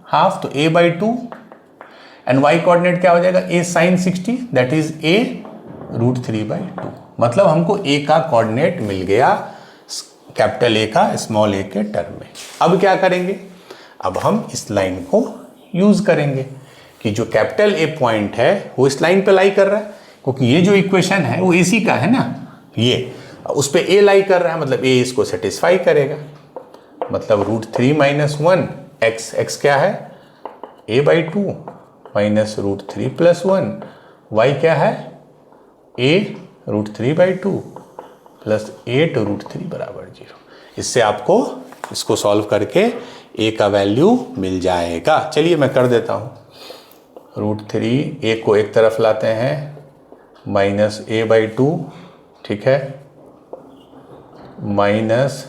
[SPEAKER 1] हाफ, तो A/2 एंड y कोऑर्डिनेट क्या हो जाएगा, A sin 60, that is A √3/2। मतलब हमको A का कोऑर्डिनेट मिल गया, कैपिटल A का स्मॉल a के टर्म में। अब क्या करेंगे, अब हम इस लाइन को यूज करेंगे कि जो कैपिटल A पॉइंट है वो इस लाइन पे लाई कर रहा है, क्योंकि ये जो इक्वेशन है वो AC का है ना, ये उस पे A लाई कर रहा है, मतलब A इसको सेटिस्फाई करेगा। मतलब √3 - 1 x क्या है A/2 माइनस √3 + 1 y क्या है A √3/2 प्लस 8 √3 बराबर 0। इससे आपको इसको सॉल्व करके A का वैल्यू मिल जाएगा। चलिए मैं कर देता हूँ। √3 A को एक तरफ लाते हैं, माइनस A/2, ठीक है, माइनस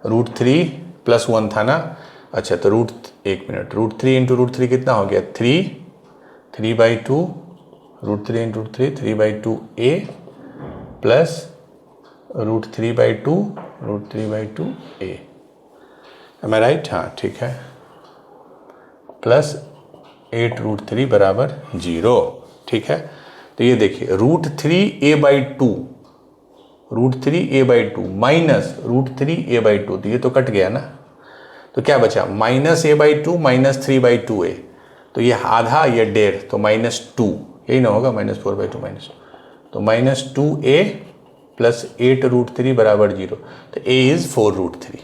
[SPEAKER 1] √3 + 1 था ना। अच्छा, तो √3 × √3 कितना हो गया, 3/2 √3 × 3 3/2 A plus √3/2 √3/2 A। Am I right, हाँ ठीक है, प्लस 8 √3 बराबर 0। ठीक है, तो ये देखिए √3A/2 माइनस √3A/2, तो ये तो कट गया ना, तो क्या बचा माइनस A/2 माइनस 3/2A। तो ये आधा, ये 1.5, तो -2, यही ना होगा, -4/2 -2, तो -2A प्लस 8 √3 बराबर 0। तो A इज 4 √3,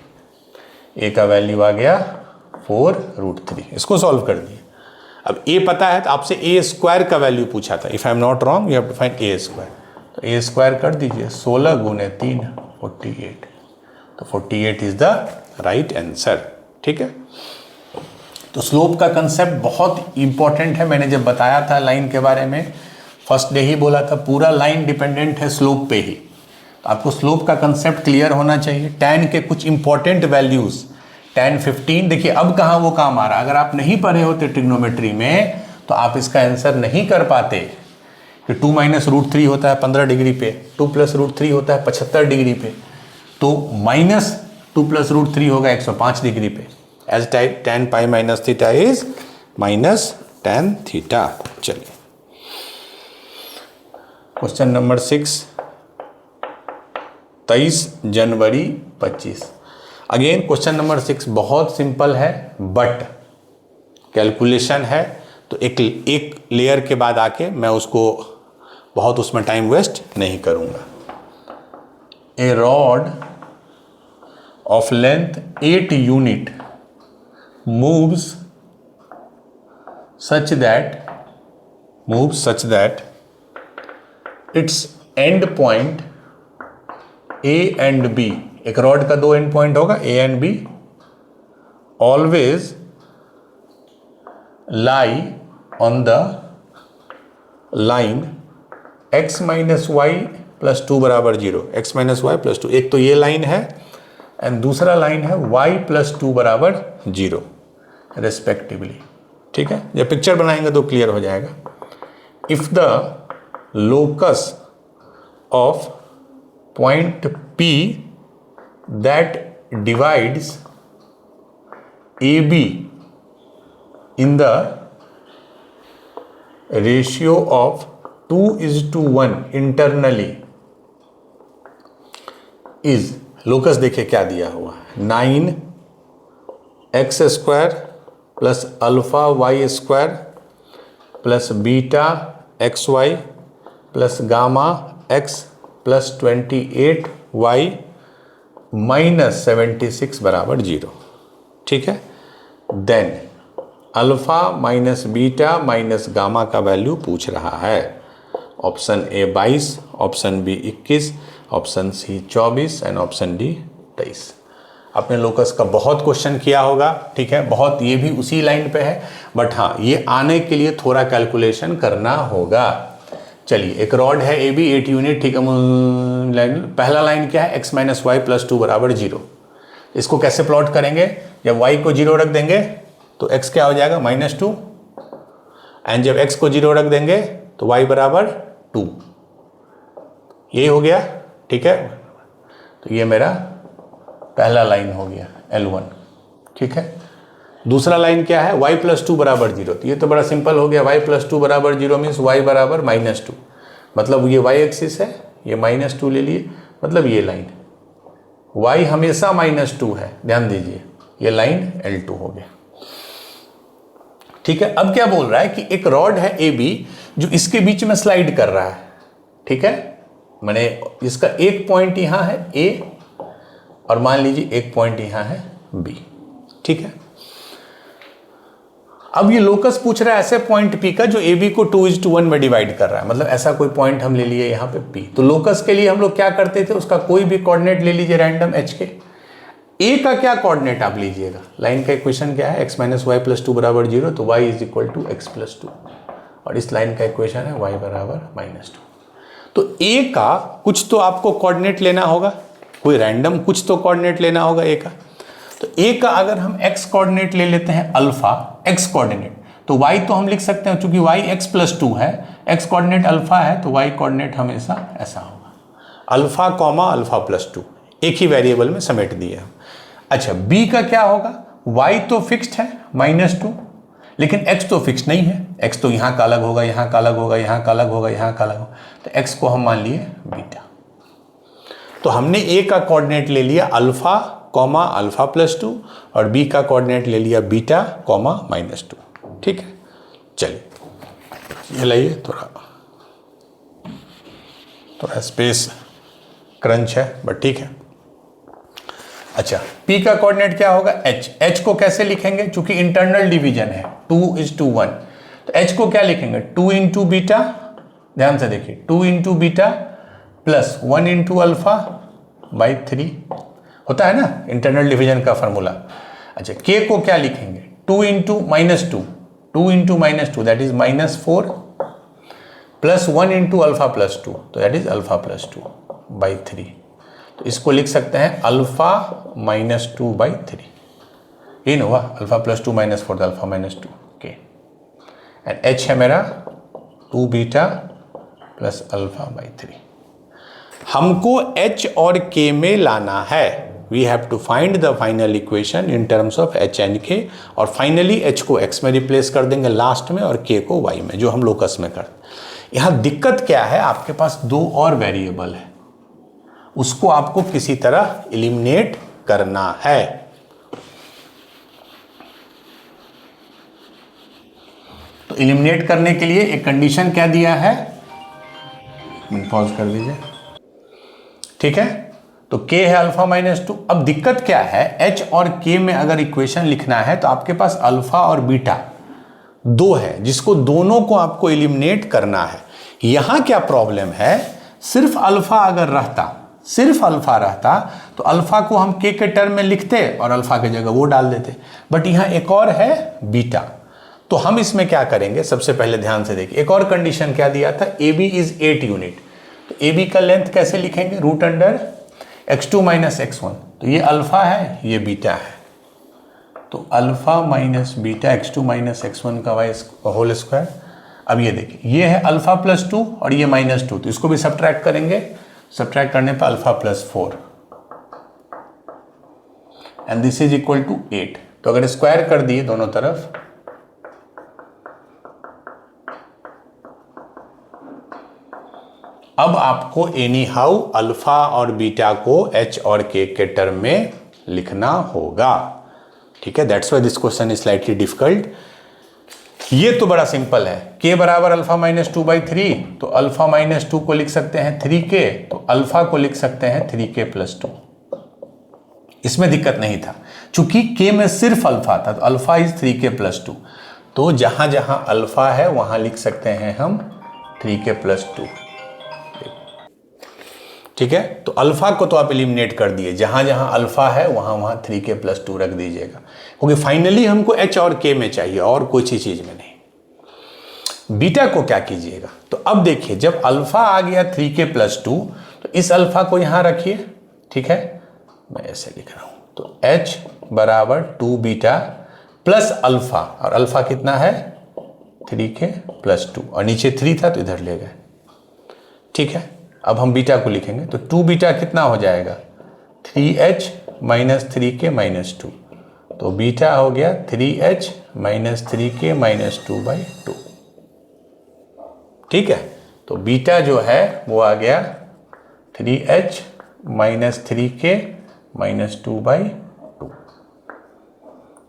[SPEAKER 1] A का वैल्यू आ गया 4 √3। इसको सॉल्व कर दिए। अब A पता है तो आपसे A² का वैल्यू पूछा था, if I am not wrong you have to find A²। तो A² कर दीजिए, 16 × 3 48, तो 48 इज द राइट आंसर। ठीक है, तो स्लोप का कंसेप्ट बहुत इंपॉर्टेंट है। मैंने जब बताया था लाइन के बारे में, फर्स्ट डे ही बोला था, पूरा लाइन डिपेंडेंट है स्लोप पे ही। तो आपको स्लोप का कंसेप्ट क्लियर होना चाहिए। टैन के कुछ इंपॉर्टेंट वैल्यूज, tan 15, देखिए अब कहाँ वो काम आ रहा है। अगर आप नहीं पढ़े होते ट्रिग्नोमेट्री में तो आप इसका आंसर नहीं कर पाते कि 2 - √3 होता है 15 डिग्री पे, 2 + √3 होता है 75 डिग्री पे, तो -2 + √3 होगा 105 डिग्री पे, as tan pi minus theta is minus tan theta. चलिए क्वेश्चन नंबर 6, 23 जनवरी 25। अगेन क्वेश्चन नंबर 6 बहुत सिंपल है, बट कैलकुलेशन है, तो एक लेयर के बाद आके मैं उसको बहुत उसमें टाइम वेस्ट नहीं करूँगा। ए rod of length 8 unit moves such that its end point A and B, एक रॉड का दो एंड पॉइंट होगा A and B, always lie on the line x minus y plus 2 बराबर 0, x minus y plus 2, एक तो ये लाइन है एंड दूसरा लाइन है y प्लस 2 बराबर 0 रेस्पेक्टिवली। ठीक है, जब पिक्चर बनाएंगे तो क्लियर हो जाएगा। If the locus of point P that divides AB in the ratio of 2:1 internally is, locus देखिए क्या दिया हुआ है, 9x square plus alpha y square plus beta x y plus gamma x plus 28y minus 76 बराबर 0। ठीक है, then alpha minus beta minus gamma का वैल्यू पूछ रहा है। Option A 22, option B 21, option C 24 and option D 23। आपने लोकस का बहुत क्वेश्चन किया होगा। ठीक है, बहुत, ये भी उसी लाइन पे है, बट हाँ ये आने के लिए थोड़ा कैलकुलेशन करना होगा। चलिए, एक रॉड है ए बी 8 यूनिट। ठीक है, पहला लाइन क्या है, x माइनस वाई प्लस 2 बराबर 0। इसको कैसे प्लॉट करेंगे, जब y को 0 रख देंगे तो x क्या हो जाएगा -2, एंड जब x को 0 रख देंगे तो y बराबर 2। ये हो गया। ठीक है, तो ये मेरा पहला लाइन हो गया L1। ठीक है, दूसरा लाइन क्या है, y प्लस 2 बराबर 0। तो ये तो बड़ा सिंपल हो गया, y प्लस 2 बराबर 0 मीन्स y बराबर -2, मतलब ये y एक्सिस है, ये -2 ले लिए, मतलब ये लाइन y हमेशा -2 है, ध्यान दीजिए, ये लाइन L2 हो गया। ठीक है, अब क्या बोल रहा है कि एक रॉड है AB जो इसके बीच में स्लाइड कर रहा है। ठीक है, मैंने इसका एक पॉइंट यहां है A और मान लीजिए एक पॉइंट यहां है B। ठीक है, अब ये लोकस पूछ रहा है ऐसे पॉइंट P का जो AB को 2:1 में डिवाइड कर रहा है, मतलब ऐसा कोई पॉइंट हम ले लिए यहां पे P। तो लोकस के लिए हम लोग क्या करते थे, उसका कोई भी कोऑर्डिनेट ले लीजिए रैंडम H के। A का क्या कोऑर्डिनेट आप लीजिएगा, लाइन का इक्वेशन क्या है, x माइनस वाई प्लस 2 बराबर 0, तो y is equal to x plus 2, और इस लाइन का इक्वेशन है y बराबर -2। तो A का कुछ तो आपको कोऑर्डिनेट लेना होगा, कोई रैंडम कुछ तो कोऑर्डिनेट लेना होगा A का। तो A का अगर हम x कोऑर्डिनेट ले लेते हैं अल्फा, x कोऑर्डिनेट, तो y तो हम लिख सकते हैं, चूंकि y x प्लस 2 है, x कोऑर्डिनेट अल्फा है, तो y कोऑर्डिनेट हमेशा ऐसा होगा, अल्फा कॉमा अल्फा प्लस 2, एक ही वेरिएबल में समेट दिया। अच्छा, B का क्या होगा, y तो फिक्स्ड है -2, लेकिन x तो फिक्स नहीं है, x तो यहाँ का अलग होगा, यहाँ का अलग होगा, यहाँ का अलग होगा, यहाँ का अलग होगा, तो x को हम मान लिए बीटा। तो हमने A का कोऑर्डिनेट ले लिया अल्फा कॉमा अल्फा प्लस 2 और B का कोऑर्डिनेट ले लिया बीटा कॉमा -2। ठीक है, चलिए ये लाइए, थोड़ा स्पेस क्रंच है बट ठीक है। अच्छा, P का कोऑर्डिनेट क्या होगा, H को कैसे लिखेंगे, चूंकि इंटरनल डिवीजन है 2:1, तो H को क्या लिखेंगे, 2 इंटू बीटा, ध्यान से देखिए 2 into beta plus 1 into alpha by 3 होता है ना इंटरनल डिवीजन का फॉर्मूला। अच्छा, K को क्या लिखेंगे, 2 into -2, 2 into -2 that is -4 plus 1 into alpha plus 2, तो that is alpha plus 2 by 3। तो इसको लिख सकते हैं अल्फा -2 बाई 3, ये ना हुआ, अल्फा प्लस 2 -4 अल्फा -2 के, एंड H है मेरा 2 बीटा प्लस अल्फा बाई 3। हमको H और K में लाना है, we have to find the final equation in terms of H and K, और फाइनली H को X में रिप्लेस कर देंगे लास्ट में और K को Y में, जो हम लोकस में करते। यहाँ दिक्कत क्या है, आपके पास दो और वेरिएबल है, उसको आपको किसी तरह एलिमिनेट करना है। तो एलिमिनेट करने के लिए एक कंडीशन क्या दिया है, पॉज कर दीजिए, ठीक है। तो k है अल्फा माइनस 2। अब दिक्कत क्या है, h और k में अगर इक्वेशन लिखना है तो आपके पास अल्फा और बीटा दो है, जिसको दोनों को आपको एलिमिनेट करना है। यहां क्या प्रॉब्लम है, सिर्फ अल्फा अगर रहता, सिर्फ अल्फा रहता तो अल्फा को हम k के टर्म में लिखते और अल्फा की जगह वो डाल देते, बट यहां एक और है बीटा। तो हम इसमें क्या करेंगे, सबसे पहले ध्यान से देखिए, एक और कंडीशन क्या दिया था, AB इज 8 यूनिट। तो AB का लेंथ कैसे लिखेंगे, root under x2 minus x1। तो ये अल्फा है, ये बीटा है, तो alpha minus beta x2 minus x1 का वाई होल स्क्वायर। अब ये देखिए, ये है अल्फा प्लस 2 और ये माइनस 2, तो इसको भी सब्ट्रैक्ट करेंगे, सब्ट्रैक्ट करने पर alpha plus 4 and this is equal to 8। तो अगर स्क्वायर कर दिए दोनों तरफ, अब आपको एनी हाउ अल्फा और बीटा को h और k के टर्म में लिखना होगा, ठीक है। That's why this question is slightly difficult. ये तो बड़ा सिंपल है, k बराबर अल्फा माइनस 2/3, तो अल्फा माइनस 2 को लिख सकते हैं 3k, तो अल्फा को लिख सकते हैं 3k प्लस 2। इसमें दिक्कत नहीं था, चूंकि k में सिर्फ अल्फा था, तो अल्फा इज 3k प्लस 2। तो जहां जहां अल्फा है वहां लिख सकते हैं हम 3k प्लस 2, ठीक है। तो अल्फा को तो आप एलिमिनेट कर दिए, जहां जहां अल्फा है वहां वहां 3k प्लस 2 रख दीजिएगा, क्योंकि फाइनली हमको h और k में चाहिए और कोई चीज में नहीं। बीटा को क्या कीजिएगा, तो अब देखिए, जब अल्फा आ गया 3k प्लस 2, तो इस अल्फा को यहां रखिए, ठीक है, मैं ऐसे लिख रहा हूं, तो h बराबर 2 बीटा प्लस अल्फा, और अल्फा कितना है 3k प्लस 2, और नीचे 3 था तो इधर ले गए, ठीक है। अब हम बीटा को लिखेंगे, तो 2 बीटा कितना हो जाएगा, 3h माइनस 3k माइनस 2, तो बीटा हो गया 3h माइनस 3k माइनस 2/2, ठीक है। तो बीटा जो है वो आ गया 3h माइनस 3k माइनस 2/2।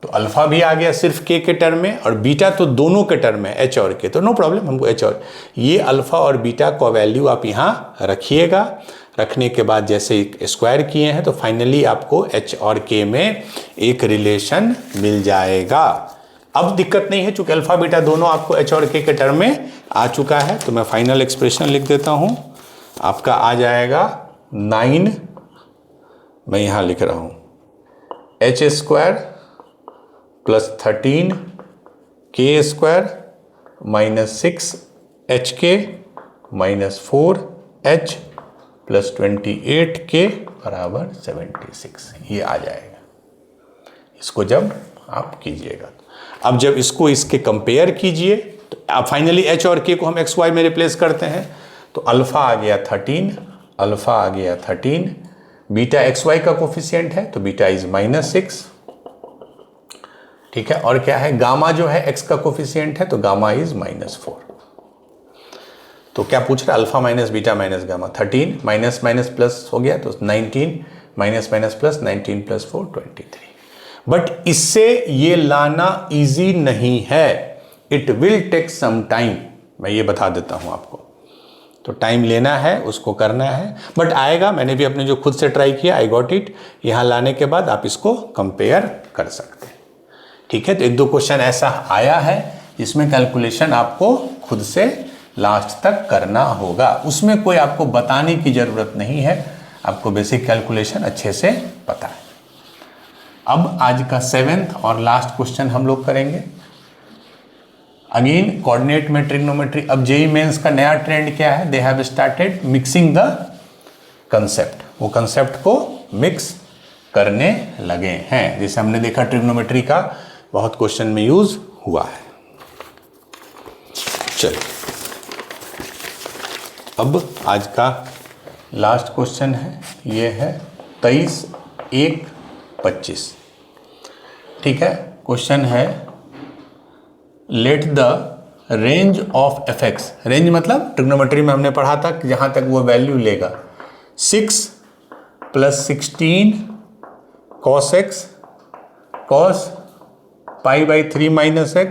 [SPEAKER 1] तो अल्फा भी आ गया सिर्फ k के टर्म में, और बीटा तो दोनों के टर्म में h और k, तो नो प्रॉब्लम, हमको h और ये अल्फा और बीटा का वैल्यू आप यहाँ रखिएगा। रखने के बाद जैसे स्क्वायर किए हैं तो फाइनली आपको h और k में एक रिलेशन मिल जाएगा। अब दिक्कत नहीं है, चूंकि अल्फा बीटा दोनों आपको h और k के टर्म में आ चुका है, तो मैं फाइनल एक्सप्रेशन लिख देता हूँ, आपका आ जाएगा 9, मैं यहाँ लिख रहा हूँ h square plus 13 k square minus 6 hk minus 4h plus 28k बराबर 76, ये आ जाएगा। इसको जब आप कीजिएगा, अब जब इसको इसके कंपेयर कीजिए, तो आप फाइनली h और k को हम एक्स वाई में रिप्लेस करते हैं, तो अल्फा आ गया 13, अल्फा आ गया 13, बीटा एक्स वाई का कोफिशिएंट है तो बीटा इज -6, ठीक है। और क्या है, गामा जो है x का कोफिशिएंट है तो गामा इज -4। तो क्या पूछ रहा है, alpha minus beta minus gamma, 13 minus minus plus हो गया तो 19 minus minus plus 19 plus 4 23। But इससे ये लाना इजी नहीं है, it will take some time, मैं ये बता देता हूं आपको। तो टाइम लेना है, उसको करना है, बट आएगा। मैंने भी अपने जो खुद से ट्राई किया, आई गॉट इट। यहाँ लाने के बाद आप इसको कंपेयर कर सकते हैं, ठीक है। तो 1-2 क्वेश्चन ऐसा आया है जिसमें कैलकुलेशन आपको खुद से लास्ट तक करना होगा, उसमें कोई आपको बताने की ज़रूरत नहीं है, आपको बेसिक कैलकुलेशन अच्छे से पता है। अब आज का 7th और लास्ट क्वेश्चन हम लोग करेंगे। अगेन कोऑर्डिनेट में ट्रिग्नोमेट्री। अब जेईई मेंस का नया ट्रेंड क्या है, they have started mixing the concept, वो कंसेप्ट को मिक्स करने लगे हैं। जैसे हमने देखा ट्रिग्नोमेट्री का बहुत क्वेश्चन में यूज हुआ है। चलिए अब आज का लास्ट क्वेश्चन है, ये है 23-1-25, ठीक है। क्वेश्चन है let the range of FX, range मतलब ट्रिग्नोमेट्री में हमने पढ़ा था कि जहां तक वो वैल्यू लेगा 6 + 16 cos x cos π/3 - x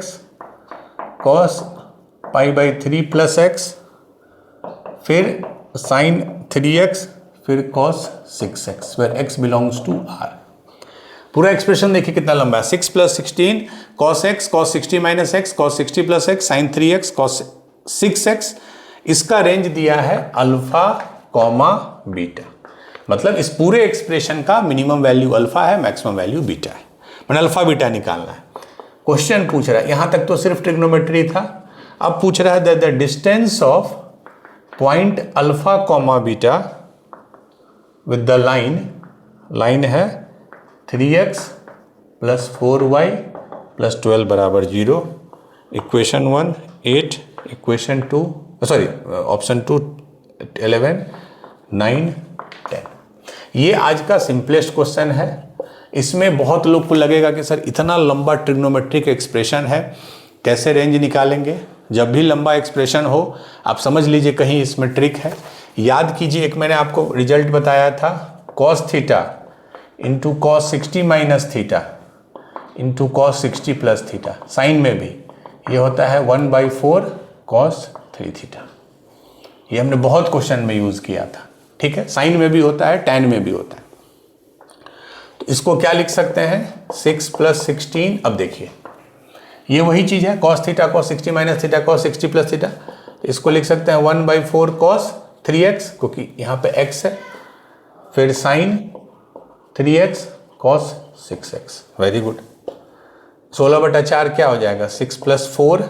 [SPEAKER 1] cos pi by 3 plus x, फिर साइन 3x, फिर cos 6x, where x belongs to r। पूरा एक्सप्रेशन देखिए कितना लंबा है, 6 plus 16 cos x, cos 60 minus x, cos 60 plus x, sine 3x, cos 6x। इसका रेंज दिया है अल्फा कॉमा बीटा, मतलब इस पूरे एक्सप्रेशन का मिनिमम वैल्यू अल्फा है, मैक्सिमम वैल्यू बीटा है, मैंने अल्फा बीटा निकालना है। क्वेश्चन पूछ रहा है, यहां तक तो सिर्फ ट्रिग्नोमेट्री था, अब पूछ रहा है that the distance of point alpha comma beta with the line है 3x प्लस 4y प्लस 12 बराबर 0। Equation 1 8, equation 2 sorry option 2 11, 9 10। ये आज का सिंपलेस्ट क्वेश्चन है। इसमें बहुत लोग को लगेगा कि सर इतना लंबा ट्रिग्नोमेट्रिक एक्सप्रेशन है, कैसे रेंज निकालेंगे। जब भी लंबा एक्सप्रेशन हो आप समझ लीजिए कहीं इसमें ट्रिक है। याद कीजिए, एक मैंने आपको रिजल्ट बताया था, cos theta into cos 60 minus theta into cos 60 plus theta. Sine में भी ये होता है 1/4 कॉस 3 थीटा। ये हमने बहुत क्वेश्चन में यूज़ किया था, ठीक है। साइन में भी होता है, टैन में भी होता है। तो इसको क्या लिख सकते हैं, 6 प्लस 16। अब देखिए ये वही चीज़ है, cos theta cos 60 minus theta cos 60 plus theta. इसको लिख सकते हैं 1/4 कॉस 3x, क्योंकि यहाँ पे x है, फिर sine 3x cos 6x। Very good. 16/4 क्या हो जाएगा, 6 plus 4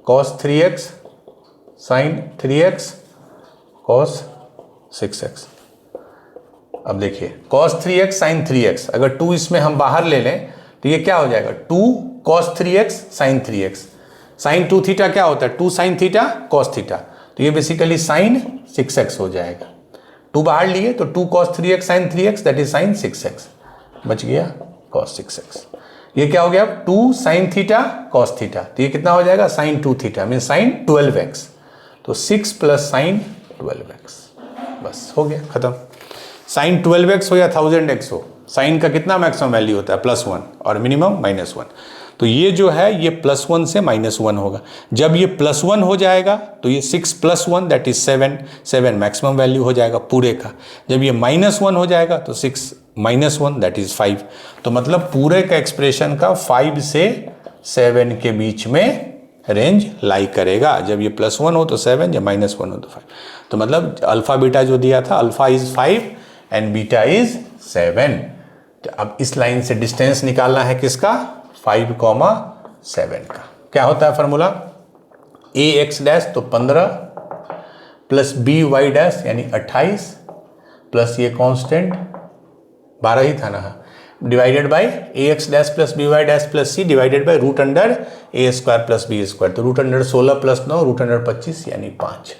[SPEAKER 1] cos 3x sine 3x cos 6x। अब देखिए कॉस 3x साइन 3x, अगर 2 इसमें हम बाहर ले लें तो ये क्या हो जाएगा, 2 cos 3x sine 3x। Sign 2 theta क्या होता है, 2 साइन थीटा कॉस थीटा, तो ये बेसिकली साइन 6x हो जाएगा। 2 बाहर लिए तो 2 cos 3x sine 3x, that is sine 6x, बच गया कॉस 6x। ये क्या हो गया, 2 साइन थीटा कॉस थीटा, तो ये कितना हो जाएगा, sign 2 theta mean sine 12x। तो 6 प्लस साइन 12x, बस हो गया खत्म। साइन 12x हो या 1000x हो, साइन का कितना मैक्सिमम वैल्यू होता है, +1 और मिनिमम -1। तो ये जो है ये +1 से -1 होगा। जब ये +1 हो जाएगा तो ये 6 + 1 दैट इज 7 मैक्सिमम वैल्यू हो जाएगा पूरे का। जब ये -1 हो जाएगा तो 6 - 1 दैट इज 5। तो मतलब पूरे का एक्सप्रेशन का 5 से 7 के बीच में रेंज लाई करेगा। जब ये +1 हो तो 7, जब -1 हो तो 5। तो मतलब अल्फा बीटा जो दिया था, alpha is 5 and beta is 7। तो अब इस लाइन से डिस्टेंस निकालना है किसका, 5,7 का। क्या होता है फॉर्मूला, ax डैश तो 15 प्लस by डैश यानी 28 प्लस ये कांस्टेंट 12 ही था ना, divided by ax dash plus by dash plus c divided by √a² plus b²। तो √16 प्लस 9 √25 यानी 5।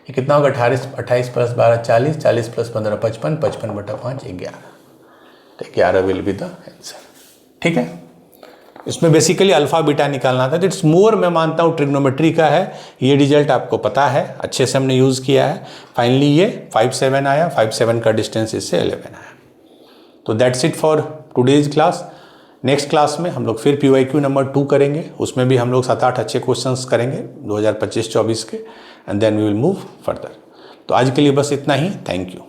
[SPEAKER 1] ये कितना होगा, 28 प्लस 12 40, 40 प्लस 15 55, 55/5 11। तो 11 विल बी द आंसर, ठीक है। इसमें बेसिकली अल्फा बीटा निकालना था। इट्स मोर, मैं मानता हूँ ट्रिग्नोमेट्री का है। ये रिजल्ट आपको पता है, अच्छे से हमने यूज़ किया है। फाइनली ये 5-7 आया, 5-7 का डिस्टेंस इससे 11 आया। तो that's it for today's class. Next class में हम लोग फिर PYQ नंबर 2 करेंगे, उसमें भी हम लोग 7-8 अच्छे क्वेश्चंस करेंगे 2025-24 के, and then we will move further. तो आज के लिए बस इतना ही, थैंक यू।